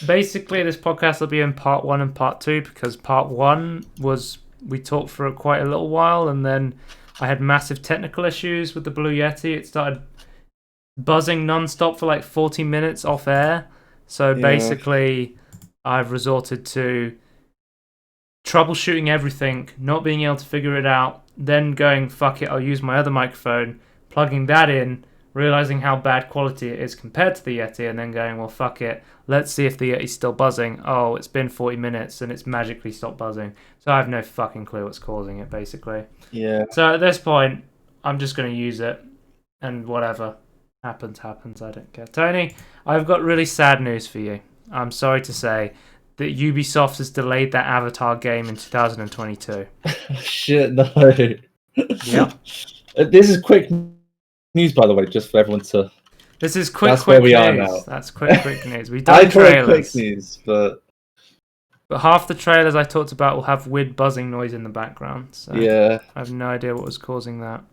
Basically, this podcast will be in part 1 and part 2 because part 1 was we talked for quite a little while, and then I had massive technical issues with the Blue Yeti. It started buzzing non-stop for like 40 minutes off air. So basically, I've resorted to troubleshooting everything, not being able to figure it out, then going, fuck it, I'll use my other microphone, plugging that in, realizing how bad quality it is compared to the Yeti, and then going, well, fuck it, let's see if the Yeti's still buzzing. Oh, it's been 40 minutes and it's magically stopped buzzing. So I have no fucking clue what's causing it, basically. Yeah. So at this point, I'm just going to use it, and whatever happens, I don't care. Tony, I've got really sad news for you. I'm sorry to say that Ubisoft has delayed that Avatar game in 2022. Shit, no. Yep. This is quick news, by the way, just for everyone to... This is quick That's where we news. are now. That's quick news. We've done I call it trailers. quick news, but half the trailers I talked about will have weird buzzing noise in the background. So yeah. I have no idea what was causing that.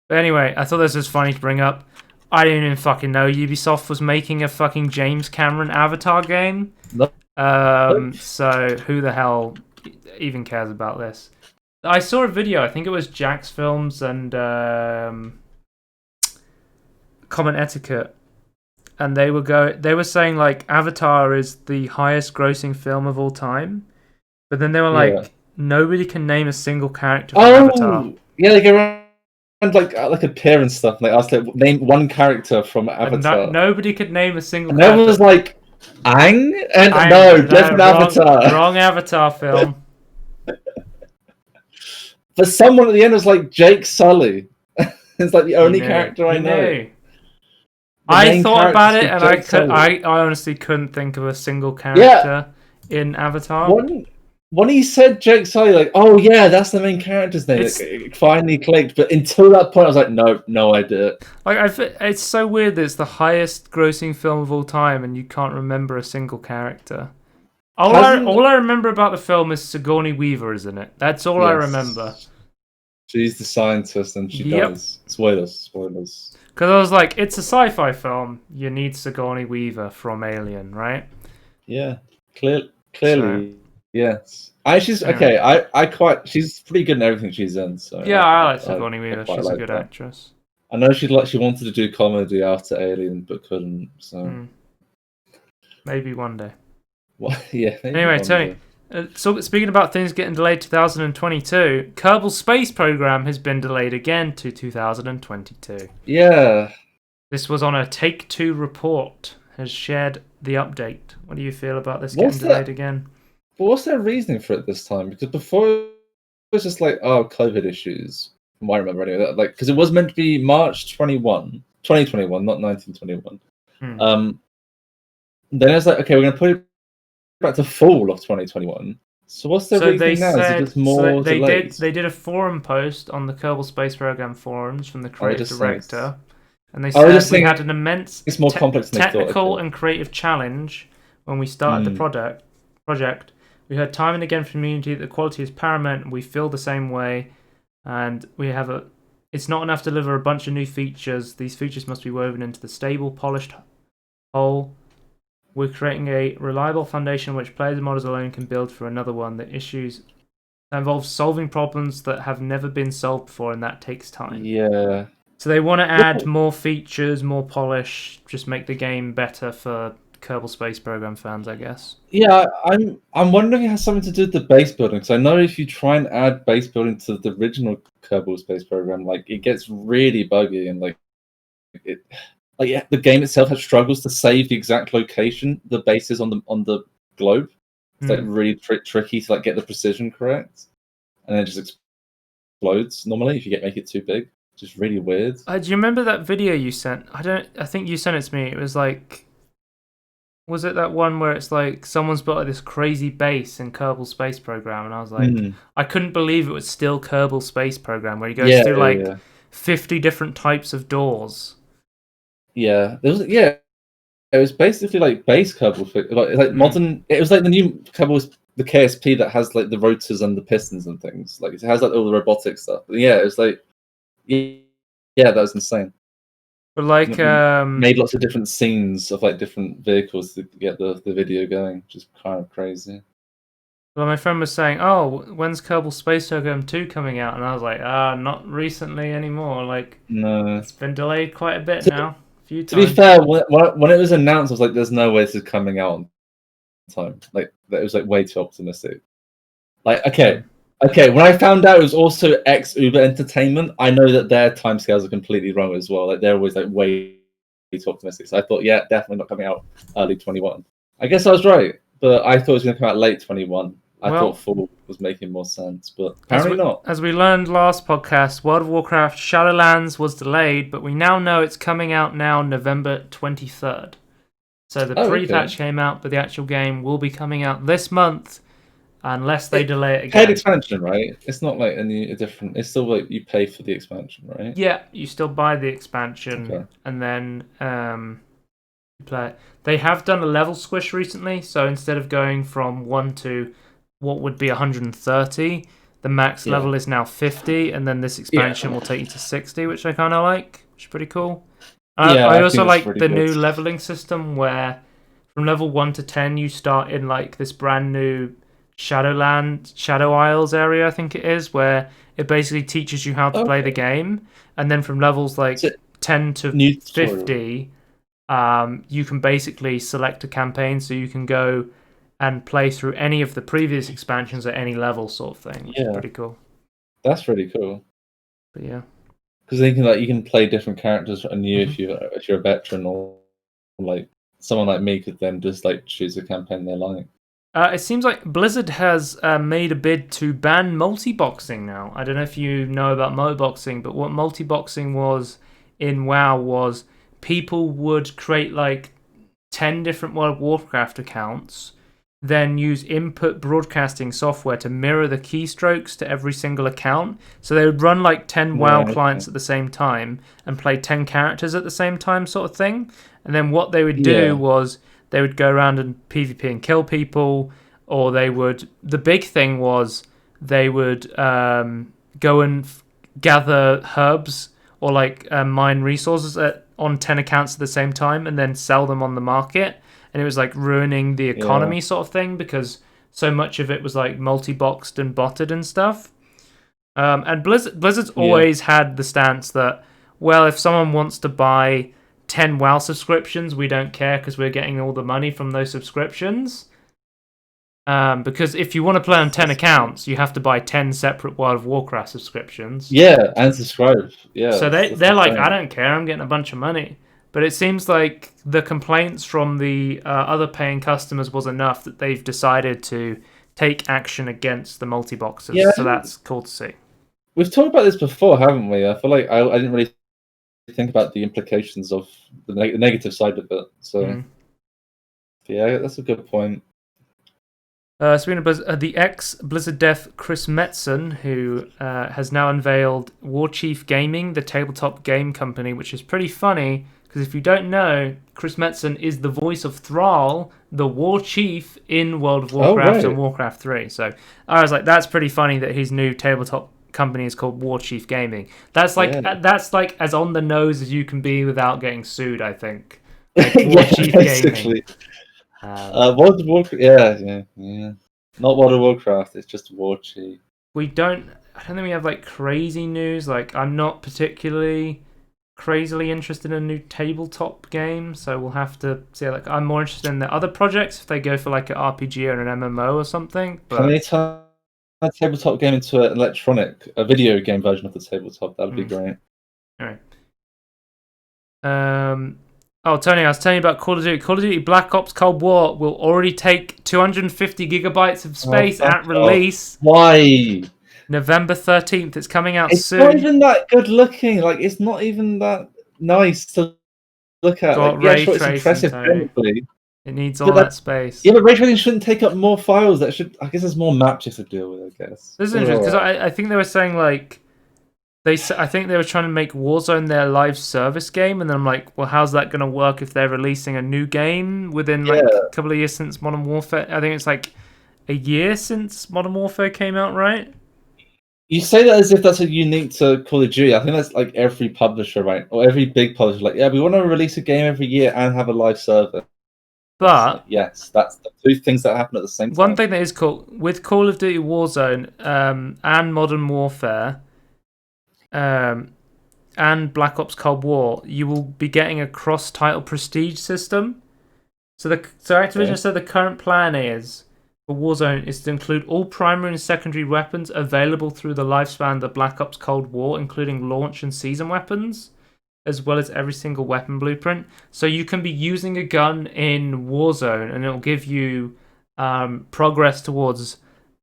But anyway, I thought this was funny to bring up. I didn't even fucking know Ubisoft was making a fucking James Cameron Avatar game. No. So who the hell even cares about this? I saw a video. I think it was Jack's Films and Common Etiquette, and they were saying like Avatar is the highest grossing film of all time, but then they were like, nobody can name a single character from Avatar. Yeah, they go around like appearance stuff. Like ask like name one character from Avatar. Nobody could name a single. And character. everyone was like, Aang? And no, different Avatar. Wrong Avatar film. But someone at the end was like Jake Sully. It's like the only character I know. I thought about it, and I honestly couldn't think of a single character in Avatar. When he said Jake Sully, like, oh yeah, that's the main character's name. It finally clicked, but until that point, I was like, no idea. Like, it's so weird that it's the highest grossing film of all time, and you can't remember a single character. All I remember about the film is Sigourney Weaver, isn't it? That's all I remember. She's the scientist, and she does. Spoilers. Because I was like, it's a sci-fi film. You need Sigourney Weaver from Alien, right? Yeah, clearly, yes. She's okay. She's pretty good in everything she's in. So yeah, I like Sigourney Weaver. She's a good actress. I know she wanted to do comedy after Alien, but couldn't. So maybe one day. Well, yeah. Anyway, Tony. So speaking about things getting delayed to 2022, Kerbal Space Program has been delayed again to 2022. Yeah. This was on a Take-Two report, has shared the update. What do you feel about this getting delayed again? But what's their reasoning for it this time? Because before it was just like, COVID issues. From what I remember anyway. Like, because it was meant to be March 2021, not 1921. Then it's like, okay, we're going to put it back to fall of 2021. So what's the reason now? Is it just more delays? They did a forum post on the Kerbal Space Program forums from the creative director, and they said we had an immense it's more complex than technical and creative challenge when we started the project. We heard time and again from the community that the quality is paramount, and we feel the same way. And it's not enough to deliver a bunch of new features. These features must be woven into the stable, polished whole. We're creating a reliable foundation which players and modders alone can build for another one that involves solving problems that have never been solved before, and that takes time. Yeah. So they want to add more features, more polish, just make the game better for Kerbal Space Program fans, I guess. Yeah, I'm wondering if it has something to do with the base building. So I know if you try and add base building to the original Kerbal Space Program, like it gets really buggy and the game itself has struggles to save the exact location the base is on the globe. It's like really tricky to like get the precision correct, and it just explodes normally if you make it too big. It's just really weird. Do you remember that video you sent? I think you sent it to me. It was like, was it that one where it's like someone's built like this crazy base in Kerbal Space Program, and I was like, I couldn't believe it was still Kerbal Space Program, where he goes through 50 different types of doors. Yeah, it was basically like base Kerbal, like modern. It was like the new Kerbal, the KSP that has like the rotors and the pistons and things. Like it has like all the robotic stuff. But yeah, it was like, that was insane. But like, made lots of different scenes of like different vehicles to get the video going, which is kind of crazy. well, my friend was saying, "Oh, when's Kerbal Space Program 2 coming out?" And I was like, not recently anymore. Like, No. it's been delayed quite a bit now, a few To be times. fair, when it was announced, I was like, "There's no way this is coming out on time." Like, that was like way too optimistic. Like, okay, when I found out it was also ex Uber Entertainment, I know that their timescales are completely wrong as well. Like, they're always like way too optimistic. So I thought, yeah, definitely not coming out early 21. I guess I was right, but I thought it was going to come out late 21. I thought fall was making more sense, but apparently not. As we learned last podcast, World of Warcraft Shadowlands was delayed, but we now know it's coming out now November 23rd. So the pre-patch came out, but the actual game will be coming out this month, unless they delay it again. Paid expansion, right? It's not like a different. It's still like you pay for the expansion, right? Yeah, you still buy the expansion, and then you play it. They have done a level squish recently, so instead of going from 1 to what would be 130, the max level is now 50, and then this expansion will take you to 60, which I kind of like, which is pretty cool. I also like the new leveling system where from level 1 to 10 you start in like this brand new Shadow Isles area, I think it is, where it basically teaches you how to play the game, and then from levels like 10 to 50 you can basically select a campaign, so you can go and play through any of the previous expansions at any level, sort of thing, which is pretty cool. That's really cool. But yeah, because you can play different characters anew if you're a veteran, or like someone like me could then just like choose a campaign they like. It seems like Blizzard has made a bid to ban multi-boxing now. I don't know if you know about multi-boxing, but what multi-boxing was in WoW was people would create like 10 different World of Warcraft accounts, then use input broadcasting software to mirror the keystrokes to every single account. So they would run like 10 WoW clients at the same time and play 10 characters at the same time, sort of thing. And then what they would do was they would go around and PvP and kill people, or they would... The big thing was they would go and gather herbs or like mine resources on 10 accounts at the same time and then sell them on the market. And it was like ruining the economy sort of thing, because so much of it was like multi-boxed and botted and stuff. And Blizzard's always had the stance that, well, if someone wants to buy 10 WoW subscriptions, we don't care because we're getting all the money from those subscriptions. Because if you want to play on 10 accounts, you have to buy 10 separate World of Warcraft subscriptions. Yeah, and subscribe. Yeah. So they're like, I don't care, I'm getting a bunch of money. But it seems like the complaints from the other paying customers was enough that they've decided to take action against the multi-boxers. Yeah. So that's cool to see. We've talked about this before, haven't we? I feel like I didn't really think about the implications of the negative side of it. So, yeah, that's a good point. The ex-Blizzard dev Chris Metzen, who has now unveiled War Chief Gaming, the tabletop game company, which is pretty funny. Because if you don't know, Chris Metzen is the voice of Thrall, the War Chief in World of Warcraft and Warcraft 3. So I was like, that's pretty funny that his new tabletop company is called War Chief Gaming. That's like as on the nose as you can be without getting sued, I think. Like, War Chief Gaming. World of Warcraft, yeah. Not World of Warcraft, it's just War Chief. I don't think we have like crazy news. Like, I'm not particularly crazily interested in a new tabletop game, so we'll have to see. Like, I'm more interested in the other projects if they go for like an RPG or an MMO or something. But can they turn a tabletop game into a video game version of the tabletop? That'd be great. All right. Oh, Tony, I was telling you about Call of Duty. Call of Duty Black Ops Cold War will already take 250 gigabytes of space at release. Why? November 13th. It's coming out soon. It's not even that good looking. Like, it's not even that nice to look at. Like, yeah, sure, it's impressive technically. It needs all that space. Yeah, but ray tracing shouldn't take up more files. I guess there's more maps you have to deal with, I guess. This is interesting, because I think they were saying, like, I think they were trying to make Warzone their live service game, and then I'm like, well, how's that going to work if they're releasing a new game within like a couple of years since Modern Warfare? I think it's like a year since Modern Warfare came out, right? You say that as if that's a unique to Call of Duty. I think that's like every publisher, right? Or every big publisher. Like, yeah, we want to release a game every year and have a live server. But like, yes, that's the two things that happen at the same time. one thing that is cool with Call of Duty Warzone and Modern Warfare and Black Ops Cold War, you will be getting a cross-title prestige system. So Activision said the current plan is for Warzone is to include all primary and secondary weapons available through the lifespan of the Black Ops Cold War, including launch and season weapons, as well as every single weapon blueprint. So you can be using a gun in Warzone, and it'll give you progress towards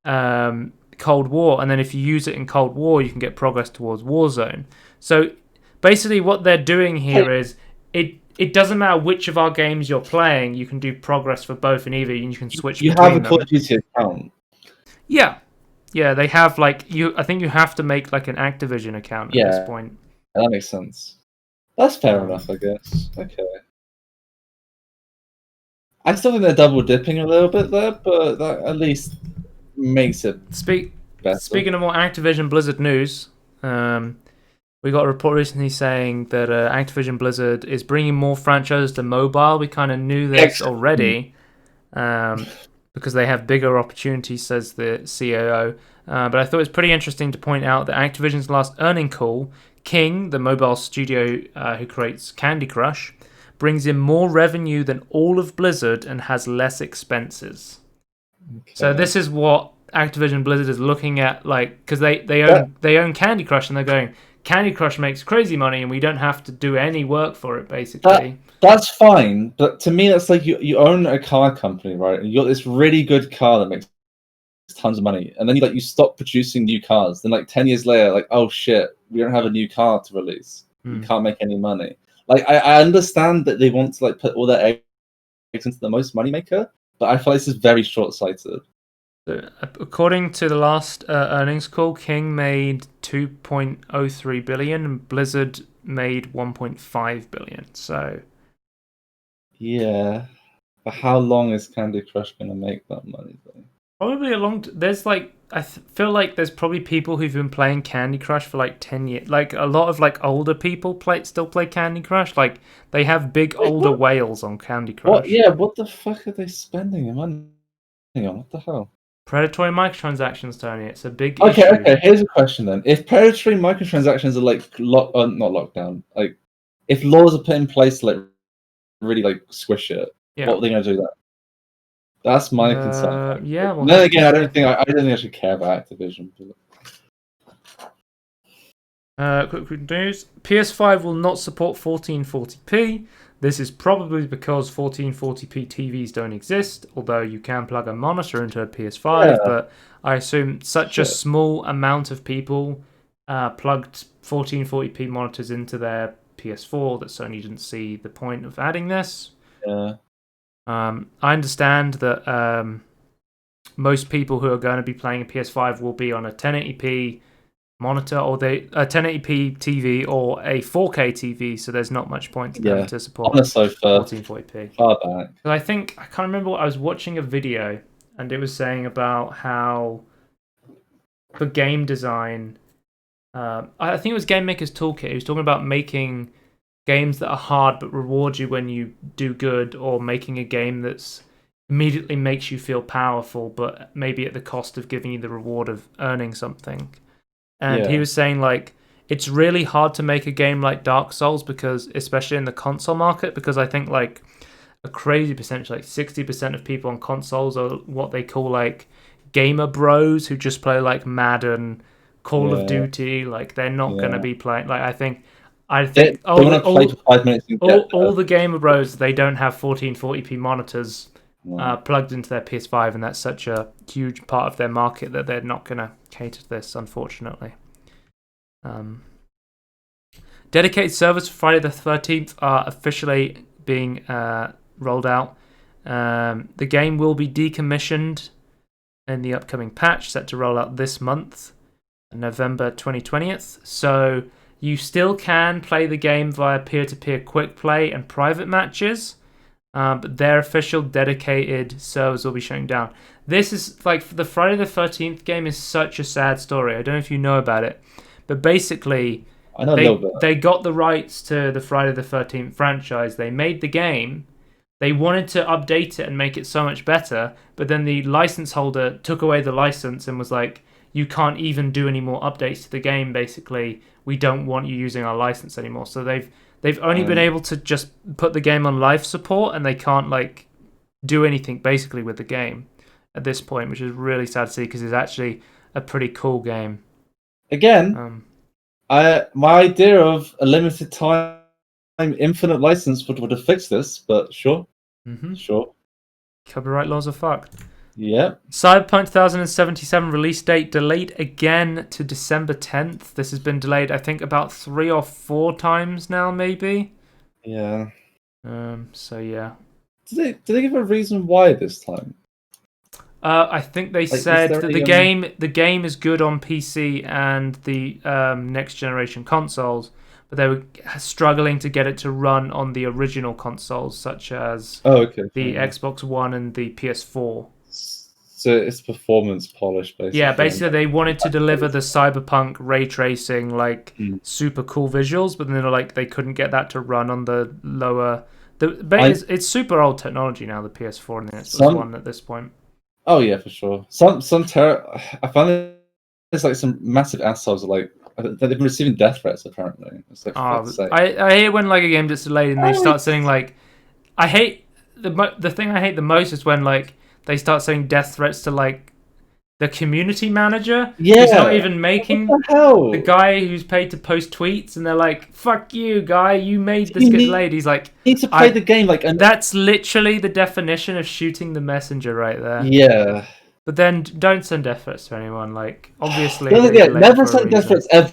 Cold War, and then if you use it in Cold War, you can get progress towards Warzone. So basically, what they're doing here is it doesn't matter which of our games you're playing, you can do progress for both in either, and you can switch between them. You have a Call of Duty account. Yeah, they have like you. I think you have to make like an Activision account at this point. That makes sense. That's fair enough, I guess. Okay. I still think they're double dipping a little bit there, but that at least makes it better. Speaking of more Activision Blizzard news, we got a report recently saying that Activision Blizzard is bringing more franchises to mobile. We kind of knew this already because they have bigger opportunities, says the COO. But I thought it was pretty interesting to point out that Activision's last earning call, King, the mobile studio who creates Candy Crush, brings in more revenue than all of Blizzard and has less expenses. Okay. So this is what Activision Blizzard is looking at, like, because they own Candy Crush, and they're going, Candy Crush makes crazy money, and we don't have to do any work for it, basically. That's fine, but to me, that's like you own a car company, right? And you got this really good car that makes tons of money, and then you stop producing new cars. Then 10 years later, like, oh shit, we don't have a new car to release. You can't make any money. Like, I understand that they want to put all their eggs into the most money maker, but I feel like this is very short-sighted. So, according to the last earnings call, King made $2.03 billion and Blizzard made $1.5 billion. So, yeah, but how long is Candy Crush going to make that money though? Probably a long. There's I feel like there's probably people who've been playing Candy Crush for 10 years. Like a lot of older people still play Candy Crush. Like they have big older whales on Candy Crush. What? Yeah, what the fuck are they spending their money on? What the hell? Predatory microtransactions, Tony. It's a big issue. Okay. Here's a question then: if predatory microtransactions are not lockdown, if laws are put in place to really squish it, what are they going to do then? That's my concern. Yeah. Well, then again, I don't think I should care about Activision. Quick news: PS5 will not support 1440p. This is probably because 1440p TVs don't exist, although you can plug a monitor into a PS5, but I assume such a small amount of people plugged 1440p monitors into their PS4 that Sony didn't see the point of adding this. Yeah. I understand that most people who are going to be playing a PS5 will be on a 1080p monitor or a 1080p TV or a 4K TV, so there's not much point to them to support 1440p. Far back. I can't remember what I was watching a video, and it was saying about how for game design, I think it was Game Maker's Toolkit. He was talking about making games that are hard but reward you when you do good, or making a game that's immediately makes you feel powerful but maybe at the cost of giving you the reward of earning something. And he was saying it's really hard to make a game like Dark Souls, because especially in the console market, because I think a crazy percentage, 60% of people on consoles are what they call gamer bros who just play Madden, Call of Duty. They're not going to be playing. I think all the gamer bros, they don't have 1440p monitors plugged into their PS5, and that's such a huge part of their market that they're not going to cater to this, unfortunately. Dedicated servers for Friday the 13th are officially being rolled out. The game will be decommissioned in the upcoming patch set to roll out this month, November 2020th. So you still can play the game via peer-to-peer quick play and private matches, but their official dedicated servers will be shutting down. This is like the Friday the 13th game is such a sad story. I don't know if you know about it, but basically I know a little bit. they got the rights to the Friday the 13th franchise. They made the game. They wanted to update it and make it so much better, but then the license holder took away the license and was like, you can't even do any more updates to the game, basically. We don't want you using our license anymore. So they've only been able to just put the game on life support, and they can't like do anything basically with the game at this point, which is really sad to see because it's actually a pretty cool game. Again, my idea of a limited time infinite license would have fixed this, but sure. Sure. Copyright laws are fucked. Yep. Cyberpunk 2077 release date delayed again to December 10th. This has been delayed, I think, about 3 or 4 times now, maybe. Yeah. So yeah. Did they give a reason why this time? I think they said that the game is good on PC and the next generation consoles, but they were struggling to get it to run on the original consoles, such as the Xbox One and the PS4. So it's performance polish, basically. Yeah, basically they wanted to deliver the Cyberpunk ray tracing, like super cool visuals, but then like they couldn't get that to run on the lower. It's super old technology now, the PS4 and the Xbox One at this point. Oh yeah, for sure. I found there's like some massive assholes like they've been receiving death threats apparently. It's like I hate when like a game gets delayed and they start saying like, I hate the thing I hate the most is when like they start saying death threats to like the community manager who's not even making the guy who's paid to post tweets, and they're like, fuck you guy, you made this get delayed. He's like, you need to play the game like, and that's literally the definition of shooting the messenger right there. Yeah. But then don't send death threats to anyone. Like, obviously, never send death threats ever.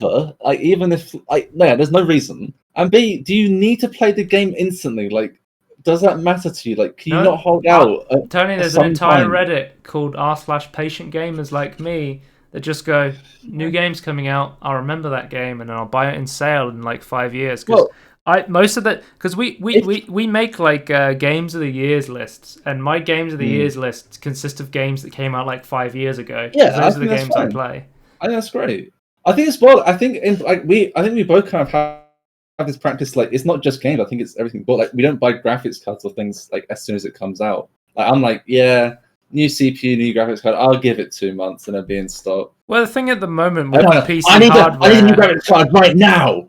Like, even if there's no reason. And B, do you need to play the game instantly? Like, does that matter to you? Like, can you not hold out? Tony, there's an entire Reddit called r/patient gamers like me that just go, new game's coming out, I'll remember that game and then I'll buy it in sale in like 5 years. Because we make like games of the years lists, and my games of the years list consist of games that came out like 5 years ago. Yeah, those are the games I play. I think that's great. I think it's well. I think we both kind of have this practice. Like, it's not just games. I think it's everything. But like, we don't buy graphics cards or things like as soon as it comes out. Like, I'm like, yeah, new CPU, new graphics card. I'll give it 2 months and it'll be in stock. Well, the thing at the moment with PC hardware, I need a new graphics card right now.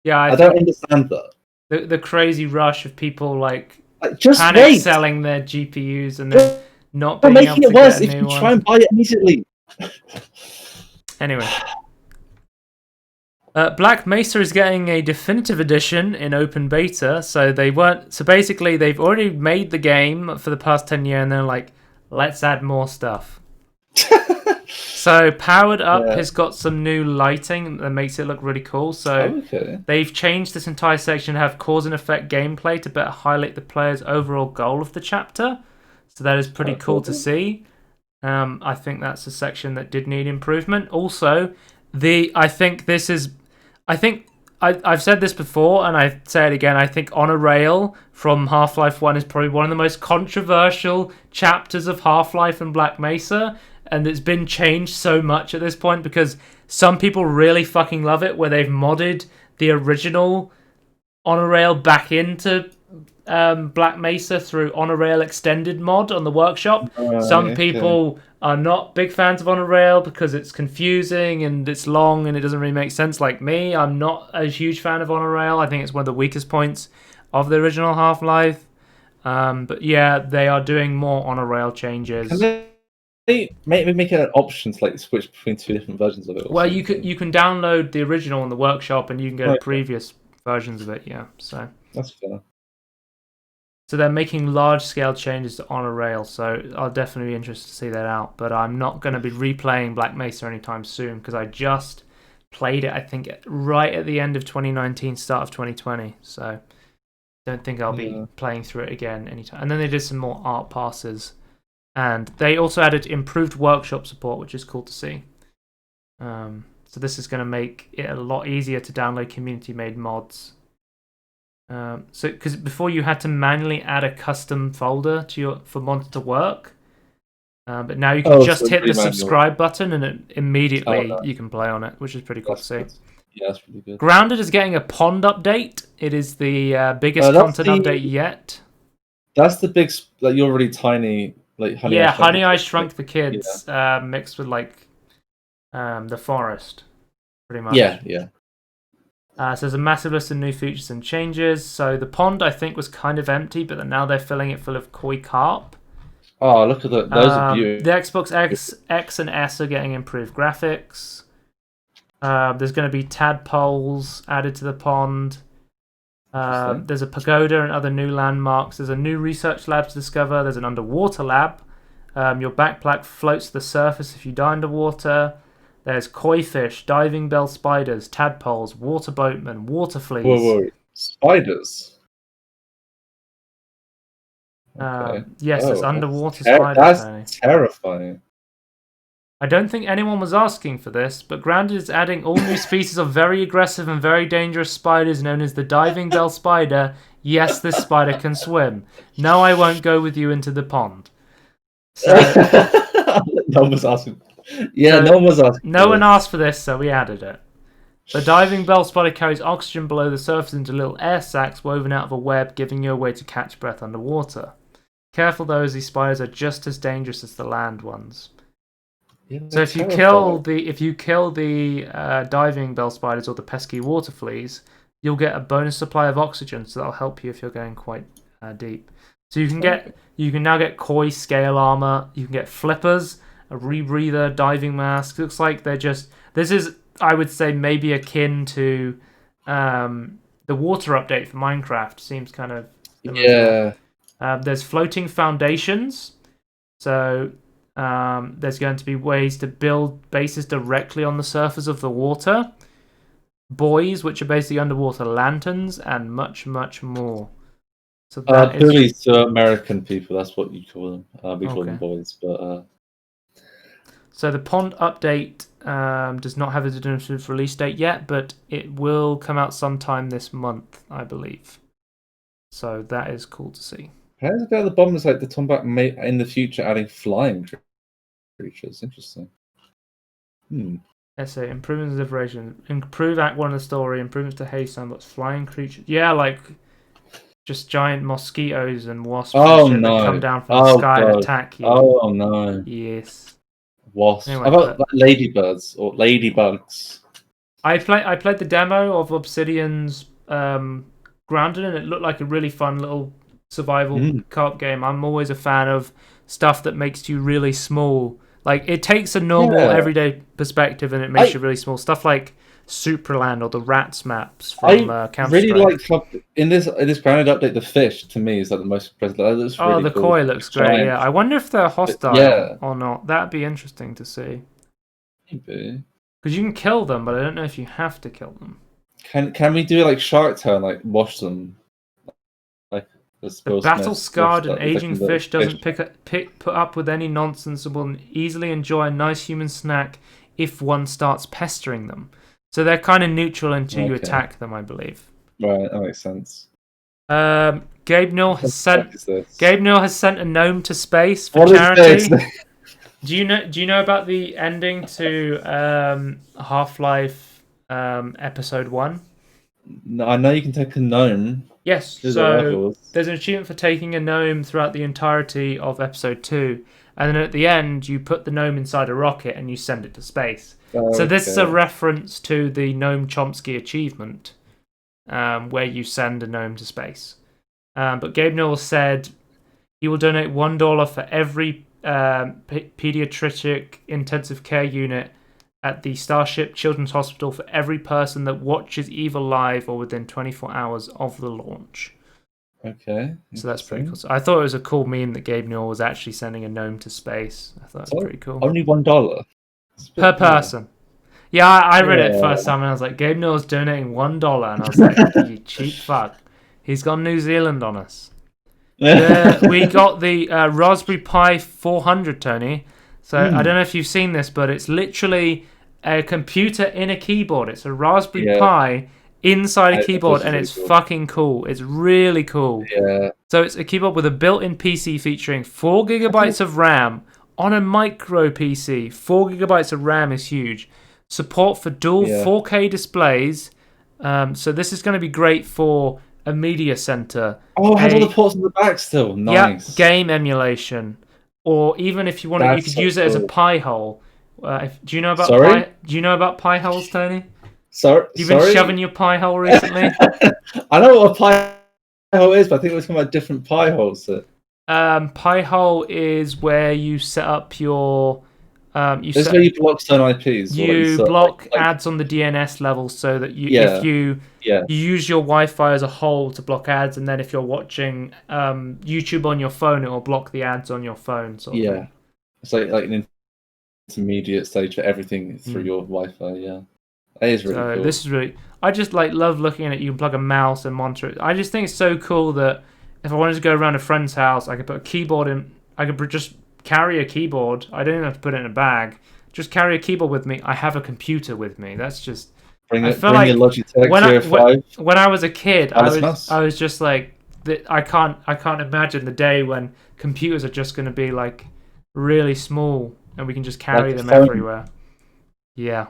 Yeah, I don't understand that. The crazy rush of people like just panic selling their GPUs and then not being able to get a new one. Making it worse if you try and buy it immediately. Anyway, Black Mesa is getting a definitive edition in open beta. So basically they've already made the game for the past 10 years, and they're like, let's add more stuff. So Powered Up has got some new lighting that makes it look really cool. So they've changed this entire section to have cause and effect gameplay to better highlight the player's overall goal of the chapter. So that is pretty cool to see. I think that's a section that did need improvement. Also, I've said this before and I say it again. I think On a Rail from Half-Life 1 is probably one of the most controversial chapters of Half-Life and Black Mesa. And it's been changed so much at this point because some people really fucking love it, where they've modded the original On a Rail back into Black Mesa through On a Rail Extended mod on the workshop. Some people are not big fans of On a Rail because it's confusing and it's long and it doesn't really make sense. Like me, I'm not a huge fan of On a Rail. I think it's one of the weakest points of the original Half-Life. But yeah, they are doing more On a Rail changes. They make it an option to like switch between 2 different versions of it. Well, you can download the original in the workshop and you can get previous versions of it. Yeah, so that's fair. So they're making large-scale changes to On a Rail, so I'll definitely be interested to see that out. But I'm not going to be replaying Black Mesa anytime soon because I just played it, I think, right at the end of 2019, start of 2020. So don't think I'll be playing through it again anytime. And then they did some more art passes. And they also added improved workshop support, which is cool to see. So this is going to make it a lot easier to download community-made mods. So because before you had to manually add a custom folder for mods to work, but now you can just so hit the pretty manual. subscribe button and immediately you can play on it, which is pretty cool to see. Good. Yeah, that's really good. Grounded is getting a pond update. It is the biggest content update yet. That's the big, like you're really tiny, like Honey I Shrunk the Kids, mixed with like the forest, pretty much. Yeah. So there's a massive list of new features and changes. So the pond, I think, was kind of empty, but now they're filling it full of koi carp. Oh, look at those are beautiful. The Xbox X and S are getting improved graphics. There's going to be tadpoles added to the pond. There's a pagoda and other new landmarks. There's a new research lab to discover. There's an underwater lab. Your backpack floats to the surface if you die underwater. There's koi fish, diving bell spiders, tadpoles, water boatmen, water fleas. Whoa. Spiders? Okay. Yes, there's underwater spiders. That's terrifying. I don't think anyone was asking for this, but Grounded is adding all new species of very aggressive and very dangerous spiders known as the diving bell spider. Yes, this spider can swim. No, I won't go with you into the pond. So, no one was asking. Yeah, no one was asking. No one asked for this, so we added it. The diving bell spider carries oxygen below the surface into little air sacs woven out of a web, giving you a way to catch breath underwater. Careful though, as these spiders are just as dangerous as the land ones. Yeah, so if you kill the diving bell spiders or the pesky water fleas, you'll get a bonus supply of oxygen, so that'll help you if you're going quite deep. So you can now get koi scale armor, you can get flippers, a rebreather, diving mask. It looks like this is, I would say, maybe akin to the water update for Minecraft. Seems kind of similar. There's floating foundations, so there's going to be ways to build bases directly on the surface of the water, buoys, which are basically underwater lanterns, and much more. So buoys to American people, that's what you call them. We call them buoys, but. So the pond update does not have a definitive release date yet, but it will come out sometime this month, I believe. So that is cool to see. How does it go at the bottom? It's like the Tom back in the future adding flying creatures. Interesting. Essay, improvements to liberation. Improve Act 1 of the story, improvements to Hey Sandbox, flying creatures. Yeah, like just giant mosquitoes and wasps that come down from the sky and attack you. Oh no. Yes. Wasps. Anyway, how about ladybirds or ladybugs? I played the demo of Obsidian's Grounded, and it looked like a really fun little survival co-op game. I'm always a fan of stuff that makes you really small. Like, it takes a normal everyday perspective and it makes you really small. Stuff like Supraland or the Rats maps from Counter-Strike. Really like how in this Grounded update, the fish to me is like the most impressive. Really the cool. koi looks great. Yeah, I wonder if they're hostile or not. That'd be interesting to see. Maybe because you can kill them, but I don't know if you have to kill them. Can we do it like Shark Tale, like wash them? Like the battle-scarred and aging fish doesn't put up with any nonsense and will easily enjoy a nice human snack if one starts pestering them. So they're kind of neutral until you attack them, I believe. Right, that makes sense. Gabe Newell has sent a gnome to space for charity. Do you know about the ending to Half-Life Episode 1? No, I know you can take a gnome. Yes, so there's an achievement for taking a gnome throughout the entirety of Episode 2, and then at the end you put the gnome inside a rocket and you send it to space. So this is a reference to the Noam Chomsky achievement, where you send a gnome to space. But Gabe Newell said he will donate $1 for every pediatric intensive care unit at the Starship Children's Hospital for every person that watches either live or within 24 hours of the launch. Okay. So that's pretty cool. So I thought it was a cool meme that Gabe Newell was actually sending a gnome to space. I thought it was pretty cool. Only $1 per person. Yeah, I read it first time and I was like, Gabe Newell's donating $1, and I was like, you cheap fuck. He's gone New Zealand on us. We got the Raspberry Pi 400, Tony. So I don't know if you've seen this, but it's literally a computer in a keyboard. It's a Raspberry Pi inside a I keyboard, thought it and was it's really cool. fucking cool. It's really cool. Yeah. So it's a keyboard with a built-in PC featuring 4 I think gigabytes of RAM on a micro PC. 4 gigabytes of RAM is huge. Support for dual yeah. 4K displays. So this is going to be great for a media center. Oh, it has all the ports in the back still. Nice. Game emulation, or even if you want it, you That's could so use it as a cool. Pi hole. Do you know about Sorry? Do you know about Pi holes, Tony? Sorry? You've been shoving your Pi hole recently. I know what a pie hole is, but I think it was talking about different pie holes. Pi hole is where you set up your This is where you block certain IPs. Or you like, block ads on the DNS level, so that yeah, if you yeah. you use your Wi-Fi as a whole to block ads, and then if you're watching YouTube on your phone, it will block the ads on your phone. Sort of thing. It's like an intermediate stage for everything through your Wi-Fi. Yeah, it is really cool. This is really. I just love looking at it. You can plug a mouse and monitor it. I just think it's so cool that if I wanted to go around a friend's house, I could put a keyboard in. I could just carry a keyboard. I don't even have to put it in a bag. Just carry a keyboard with me. I have a computer with me. That's just. Bring your Logitech when I was a kid, mouse. I was just like, I can't imagine the day when computers are just going to be like really small and we can just carry them everywhere. Yeah.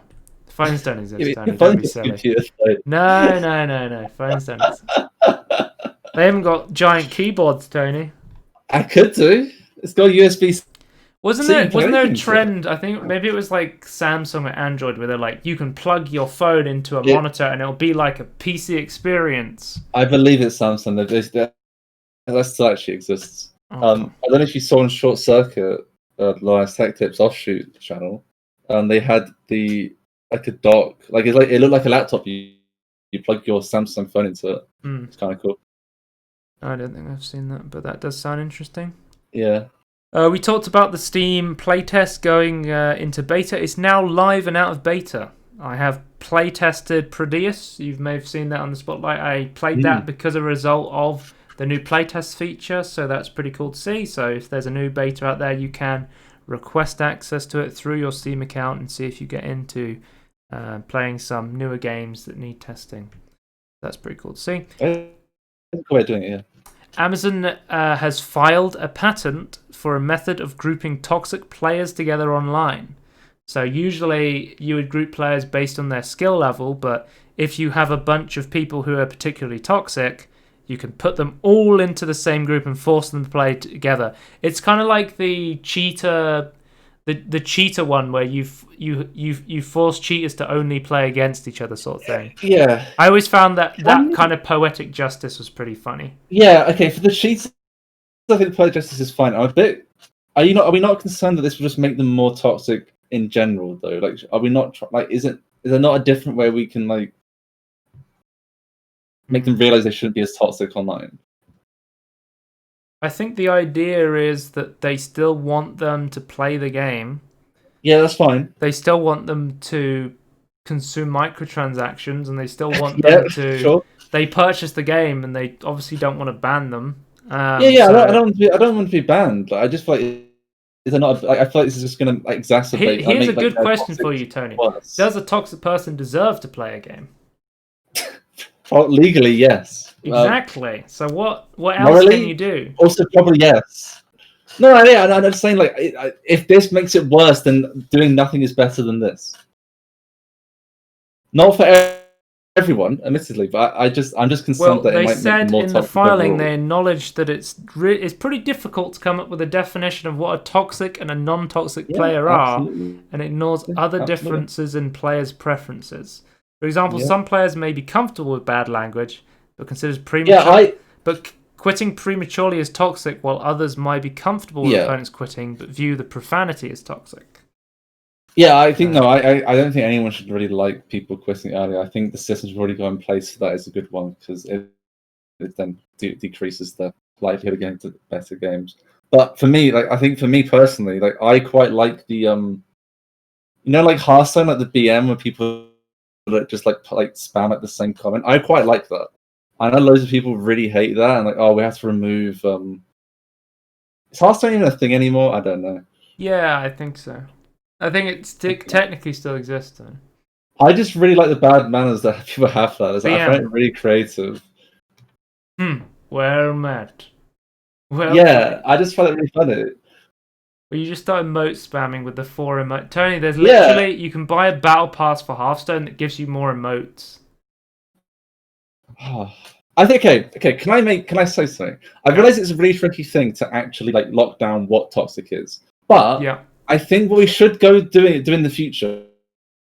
Phones don't exist, Tony. Don't be silly. No. Phones don't exist. They haven't got giant keyboards, Tony. I could do. It's got USB. Wasn't there a trend? I think maybe it was like Samsung or Android, where they're like, you can plug your phone into a monitor and it'll be like a PC experience. I believe it's Samsung. That still actually exists. I don't know if you saw on Short Circuit, Lawrence Tech Tips offshoot channel. They had like a dock, it looked like a laptop. You plug your Samsung phone into it. It's kind of cool. I don't think I've seen that, but that does sound interesting. Yeah. We talked about the Steam playtest going into beta. It's now live and out of beta. I have playtested Prodeus. You may have seen that on the Spotlight. I played that because of a result of the new playtest feature, so that's pretty cool to see. So if there's a new beta out there, you can request access to it through your Steam account and see if you get into playing some newer games that need testing. That's pretty cool to see. That's a cool way of doing it, yeah. Amazon has filed a patent for a method of grouping toxic players together online. So usually you would group players based on their skill level, but if you have a bunch of people who are particularly toxic, you can put them all into the same group and force them to play together. It's kind of like the cheater, the cheater one where you force cheaters to only play against each other, sort of thing. Yeah. I always found that kind of poetic justice was pretty funny. Yeah. Okay. For the cheats, I think poetic justice is fine. Are we not concerned that this will just make them more toxic in general, though? Like, are we not is there not a different way we can make them realize they shouldn't be as toxic online? I think the idea is that they still want them to play the game. Yeah, that's fine. They still want them to consume microtransactions, and they still want them to. Sure. They purchase the game, and they obviously don't want to ban them. I don't want to be banned. I just feel like is there not? I feel like this is just going to exacerbate. Here's a good question for you, Tony. Does a toxic person deserve to play a game? Well, legally, yes. Exactly. So what else can you do? Also, probably yes. No, I'm just saying, if this makes it worse, then doing nothing is better than this. Not for everyone, admittedly, but I'm just concerned that it might make more toxic. They said in the filing overall. They acknowledged that it's pretty difficult to come up with a definition of what a toxic and a non-toxic player are, and ignores other differences in players' preferences. For example, some players may be comfortable with bad language, but considers but quitting prematurely as toxic, while others might be comfortable with opponents quitting, but view the profanity as toxic. Yeah, I think I don't think anyone should really like people quitting early. I think the system's already got in place for that is a good one, because it then decreases the likelihood of getting to better games. But for me, I think for me personally, I quite like the Hearthstone, the BM, where people that just spam at the same comment. I quite like that. I know loads of people really hate that and we have to remove. Is Hearthstone even a thing anymore? I don't know. Yeah, I think so. I think it technically still exists though. I just really like the bad manners that people have for that. I find it really creative. Well met. Well Yeah, played. I just find it really funny. Well, you just start emote spamming with the 4 emote. Tony, there's literally you can buy a battle pass for Hearthstone that gives you more emotes. I think okay. Can I say something? I realize it's a really tricky thing to actually like lock down what toxic is, but Yeah. I think what we should go do in the future,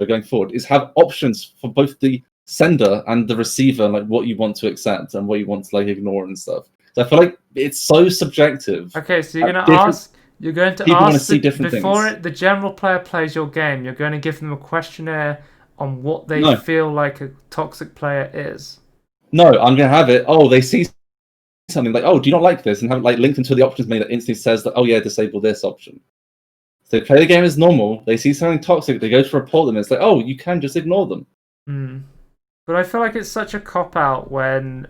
going forward, is have options for both the sender and the receiver, like what you want to accept and what you want to like ignore and stuff. So I feel like it's so subjective. Okay, so you're going to ask. You're going to people want to ask see different before things. the general player plays your game. You're going to give them a questionnaire on what they No. feel like a toxic player is. No, I'm gonna have it. Oh, they see something like, oh, do you not like this? And have it like linked into the options menu that instantly says that, oh yeah, disable this option. So they play the game as normal. They see something toxic. They go to report them. And it's like, oh, you can just ignore them. But I feel like it's such a cop out when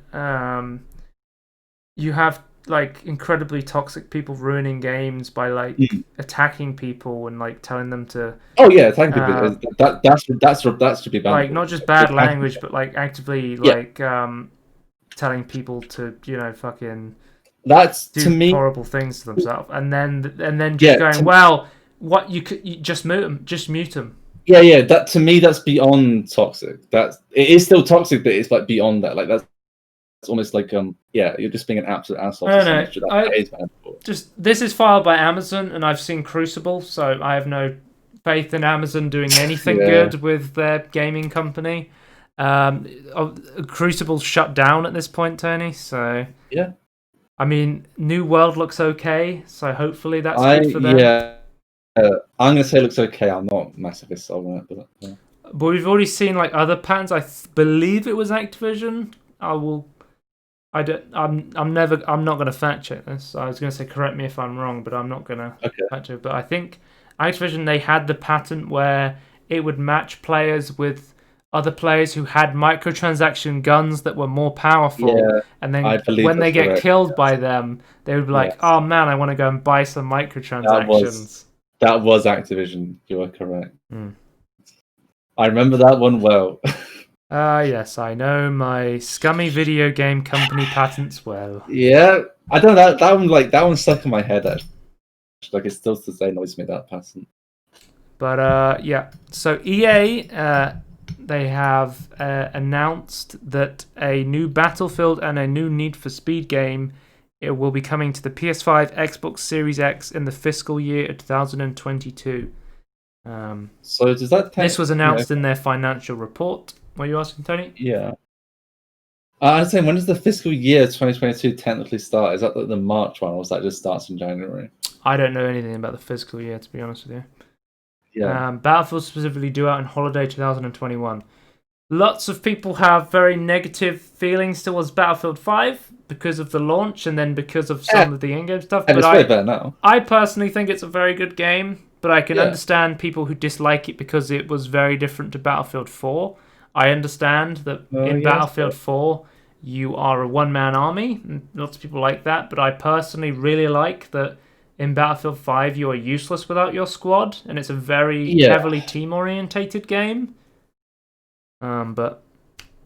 you have like incredibly toxic people ruining games by like attacking people and like telling them to. Oh yeah, attacking people. That should be banned. Like not just bad language, but like actively like telling people to fucking. That's do to me horrible things to themselves, and then just going, well, what you just mute them. Yeah. That to me, that's beyond toxic. It is still toxic, but it's like beyond that. Like that's almost like you're just being an absolute asshole. I don't know. This is filed by Amazon, and I've seen Crucible, so I have no faith in Amazon doing anything good with their gaming company. Crucible's shut down at this point, Tony. So yeah. I mean, New World looks okay, so hopefully that's good for them. Yeah, I'm gonna say it looks okay. I'm not massively sold on it, but But we've already seen like other patterns. I believe it was Activision. I'm not gonna fact check this. I was gonna say correct me if I'm wrong, but I'm not gonna fact check. But I think Activision, they had the pattern where it would match players with other players who had microtransaction guns that were more powerful, and then when they get killed by them, they would be like, "Oh man, I want to go and buy some microtransactions." That was Activision. You are correct. I remember that one well. Yes, I know my scummy video game company patents well. Yeah, I don't know that one stuck in my head. Actually, like it still to this day annoys me, that patent. But yeah, so EA they have announced that a new Battlefield and a new Need for Speed game it will be coming to the PS5, Xbox Series X in the fiscal year of 2022. So does that? This was announced in their financial report. What are you asking, Tony? Yeah. I'm saying, when does the fiscal year 2022 technically start? Is that the March one, or is that just starts in January? I don't know anything about the fiscal year, to be honest with you. Yeah. Battlefield specifically due out in holiday 2021. Lots of people have very negative feelings towards Battlefield 5 because of the launch and then because of some of the in-game stuff. But it's way better now. I personally think it's a very good game, but I can understand people who dislike it because it was very different to Battlefield 4. I understand that in Battlefield 4, you are a one-man army. And lots of people like that, but I personally really like that in Battlefield 5, you are useless without your squad, and it's a very heavily team-orientated game. But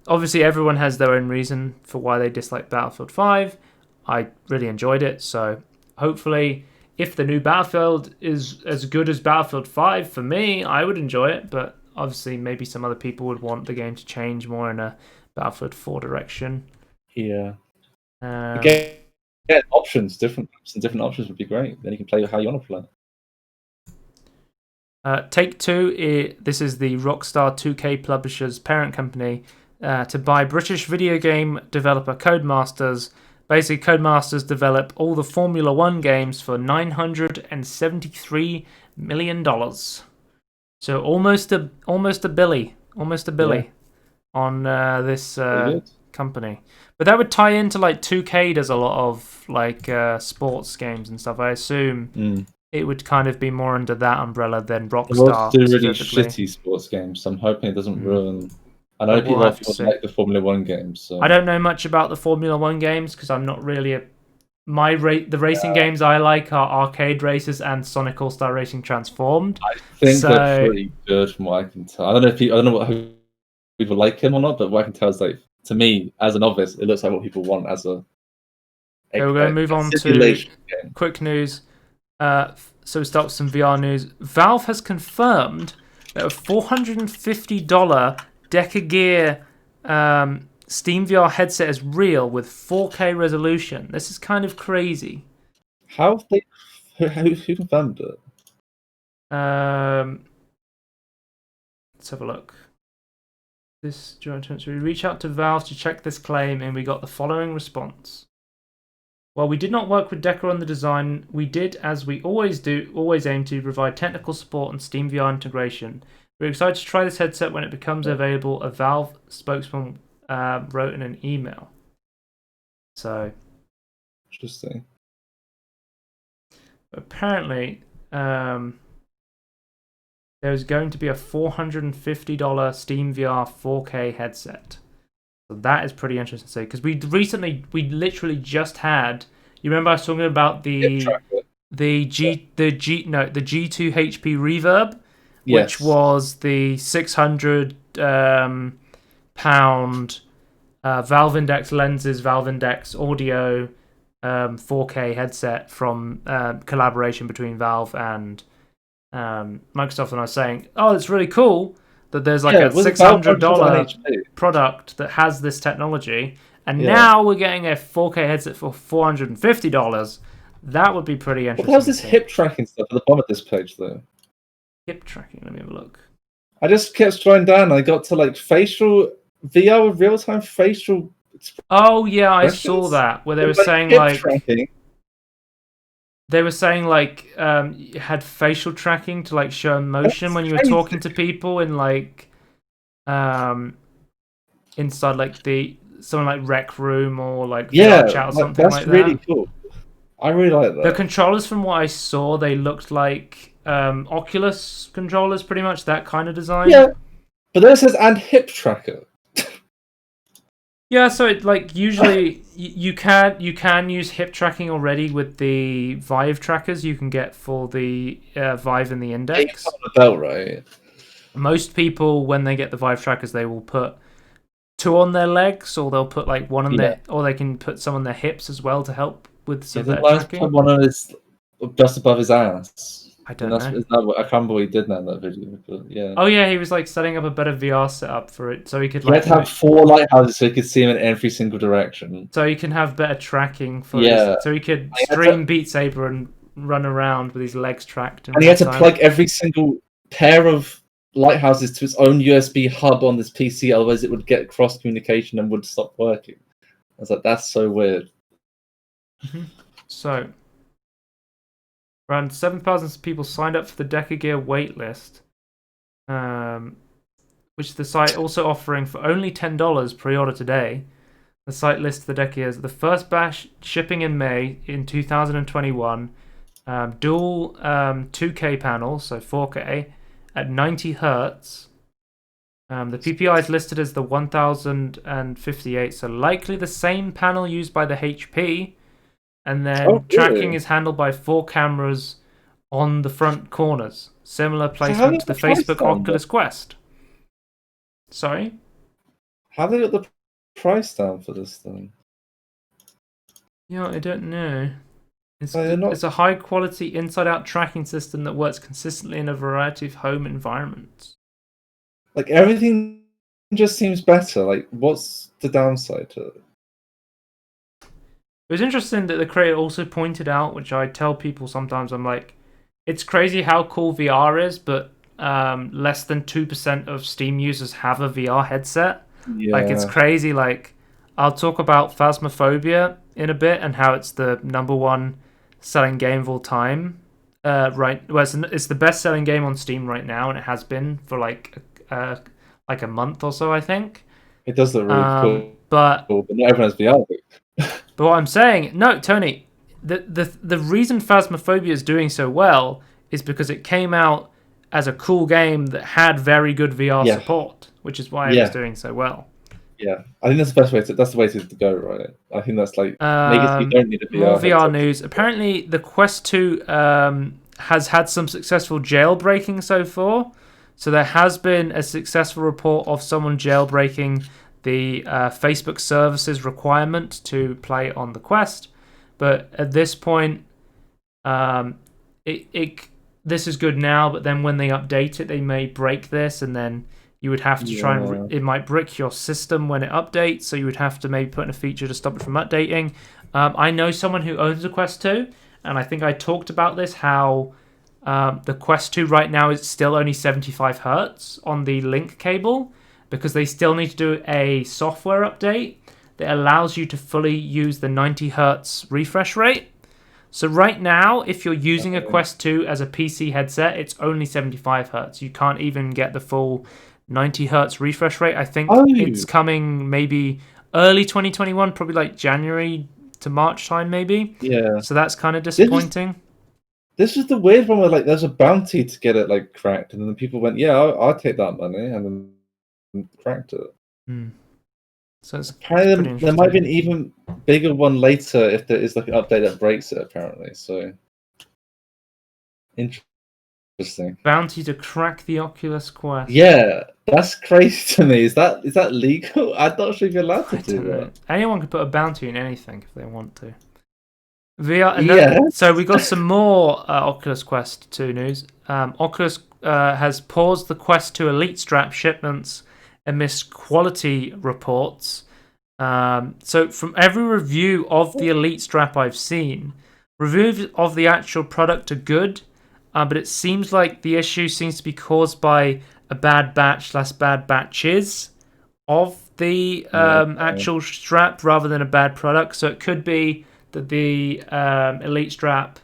obviously, everyone has their own reason for why they dislike Battlefield 5. I really enjoyed it, so hopefully, if the new Battlefield is as good as Battlefield 5, for me, I would enjoy it, but obviously, maybe some other people would want the game to change more in a Battlefield 4 direction. Yeah. Options, different options would be great. Then you can play how you want to play. Take-Two, this is the Rockstar 2K publisher's parent company, to buy British video game developer Codemasters. Basically, Codemasters develop all the Formula 1 games for $973 million. So almost a billy on this company. But that would tie into like 2K does a lot of like sports games and stuff. I assume it would kind of be more under that umbrella than Rockstar. They do really shitty sports games, so I'm hoping it doesn't ruin. I know people like the Formula 1 games. So. I don't know much about the Formula 1 games because I'm not really a the racing games I like are Arcade Races and Sonic All Star Racing Transformed. I think they're pretty good from what I can tell. I don't know if I don't know how people like him or not, but what I can tell is like to me as a novice, it looks like what people want as a. Okay, we're going to move on to quick news. So we start with some VR news. Valve has confirmed that a $450 Deca Gear Steam VR headset is real with 4K resolution. This is kind of crazy. How have they? Who confirmed it? Let's have a look. This joint venture. We reached out to Valve to check this claim, and we got the following response. While we did not work with Deca on the design, we did, as we always do, always aim to provide technical support and Steam VR integration. We're excited to try this headset when it becomes available, a Valve spokesman wrote in an email. So, interesting. Apparently, there's going to be a $450 Steam VR 4K headset. So that is pretty interesting to say, because we literally just had. You remember I was talking about the G2 HP Reverb, which was the 600 pound Valve Index lenses, Valve Index audio 4K headset from collaboration between Valve and Microsoft. And I was saying, oh, it's really cool that there's like a $600 product that has this technology, and now we're getting a 4K headset for $450. That would be pretty interesting. What was this hip tracking stuff at the bottom of this page, though? Hip tracking. Let me have a look. I just kept scrolling down. And I got to like facial VR with real-time facial. Oh yeah, I saw that where they were saying like. Tracking. They were saying like you had facial tracking to like show emotion when you were talking to people in like inside like something like Rec Room or like VR chat or something like that. That's really cool. I really like that. The controllers, from what I saw, they looked like Oculus controllers, pretty much that kind of design. Yeah, but then it says and hip tracker. Yeah, so it like usually you can use hip tracking already with the Vive trackers you can get for the Vive and the Index. On the belt, right? Most people, when they get the Vive trackers, they will put 2 on their legs, or they'll put like 1 on their, or they can put some on their hips as well to help with some of their tracking. Put 1 on his just above his ass. I don't know. Is that what, I can't remember what he did now in that video. But yeah. Oh yeah, he was like setting up a better VR setup for it, so he could like. He had to have 4 lighthouses so he could see him in every single direction. So he can have better tracking for his, so he could stream Beat Saber and run around with his legs tracked. And he had to plug every single pair of lighthouses to its own USB hub on this PC, otherwise it would get cross communication and would stop working. I was like, that's so weird. So. Around 7,000 people signed up for the Deca Gear waitlist, which the site also offering for only $10 pre-order today. The site lists the Deca Gears. The first batch shipping in May in 2021. Dual 2K panels, so 4K, at 90 hertz. The PPI is listed as the 1058, so likely the same panel used by the HP. And then tracking is handled by 4 cameras on the front corners. Similar placement to the Facebook Oculus Quest. Sorry? How have they got the price down for this thing? Yeah, I don't know. It's a high-quality inside-out tracking system that works consistently in a variety of home environments. Like, everything just seems better. Like, what's the downside to it? It was interesting that the creator also pointed out, which I tell people sometimes, I'm like, it's crazy how cool VR is, but less than 2% of Steam users have a VR headset. Yeah. Like, it's crazy. Like, I'll talk about Phasmophobia in a bit and how it's the #1 selling game of all time. Right, well, it's the best-selling game on Steam right now, and it has been for like a month or so, I think. It does look really cool, but not everyone has VR. But what I'm saying, no, Tony, the reason Phasmophobia is doing so well is because it came out as a cool game that had very good VR support, which is why it was doing so well. Yeah, I think that's the best way to. That's the way to go, right? I think that's like make it so you don't need a VR More VR headset. news. Apparently, the Quest 2 has had some successful jailbreaking so far. So there has been a successful report of someone jailbreaking the Facebook services requirement to play on the Quest. But at this point, this is good now. But then when they update it, they may break this, and then you would have to try and it might brick your system when it updates. So you would have to maybe put in a feature to stop it from updating. I know someone who owns a Quest 2, and I think I talked about this, how the Quest 2 right now is still only 75 hertz on the link cable because they still need to do a software update that allows you to fully use the 90 hertz refresh rate. So right now, if you're using a Quest 2 as a PC headset, it's only 75 hertz. You can't even get the full 90 hertz refresh rate. I think it's coming maybe early 2021, probably like January to March time, maybe. Yeah. So that's kind of disappointing. This is the weird one where like there's a bounty to get it like cracked, and then the people went, "Yeah, I'll take that money," and then cracked it. So it's apparently there might be an even bigger one later if there is like an update that breaks it. Apparently, so interesting. Bounty to crack the Oculus Quest. Yeah, that's crazy to me. Is that legal? I'm not sure if you're allowed to do that. Anyone can put a bounty in anything if they want to. VR. So we got some more Oculus Quest 2 news. Oculus has paused the Quest 2 Elite strap shipments amidst quality reports. So from every review of the Elite strap I've seen, reviews of the actual product are good, but it seems like the issue seems to be caused by a bad batch / bad batches of the actual strap rather than a bad product. So it could be that the Elite strap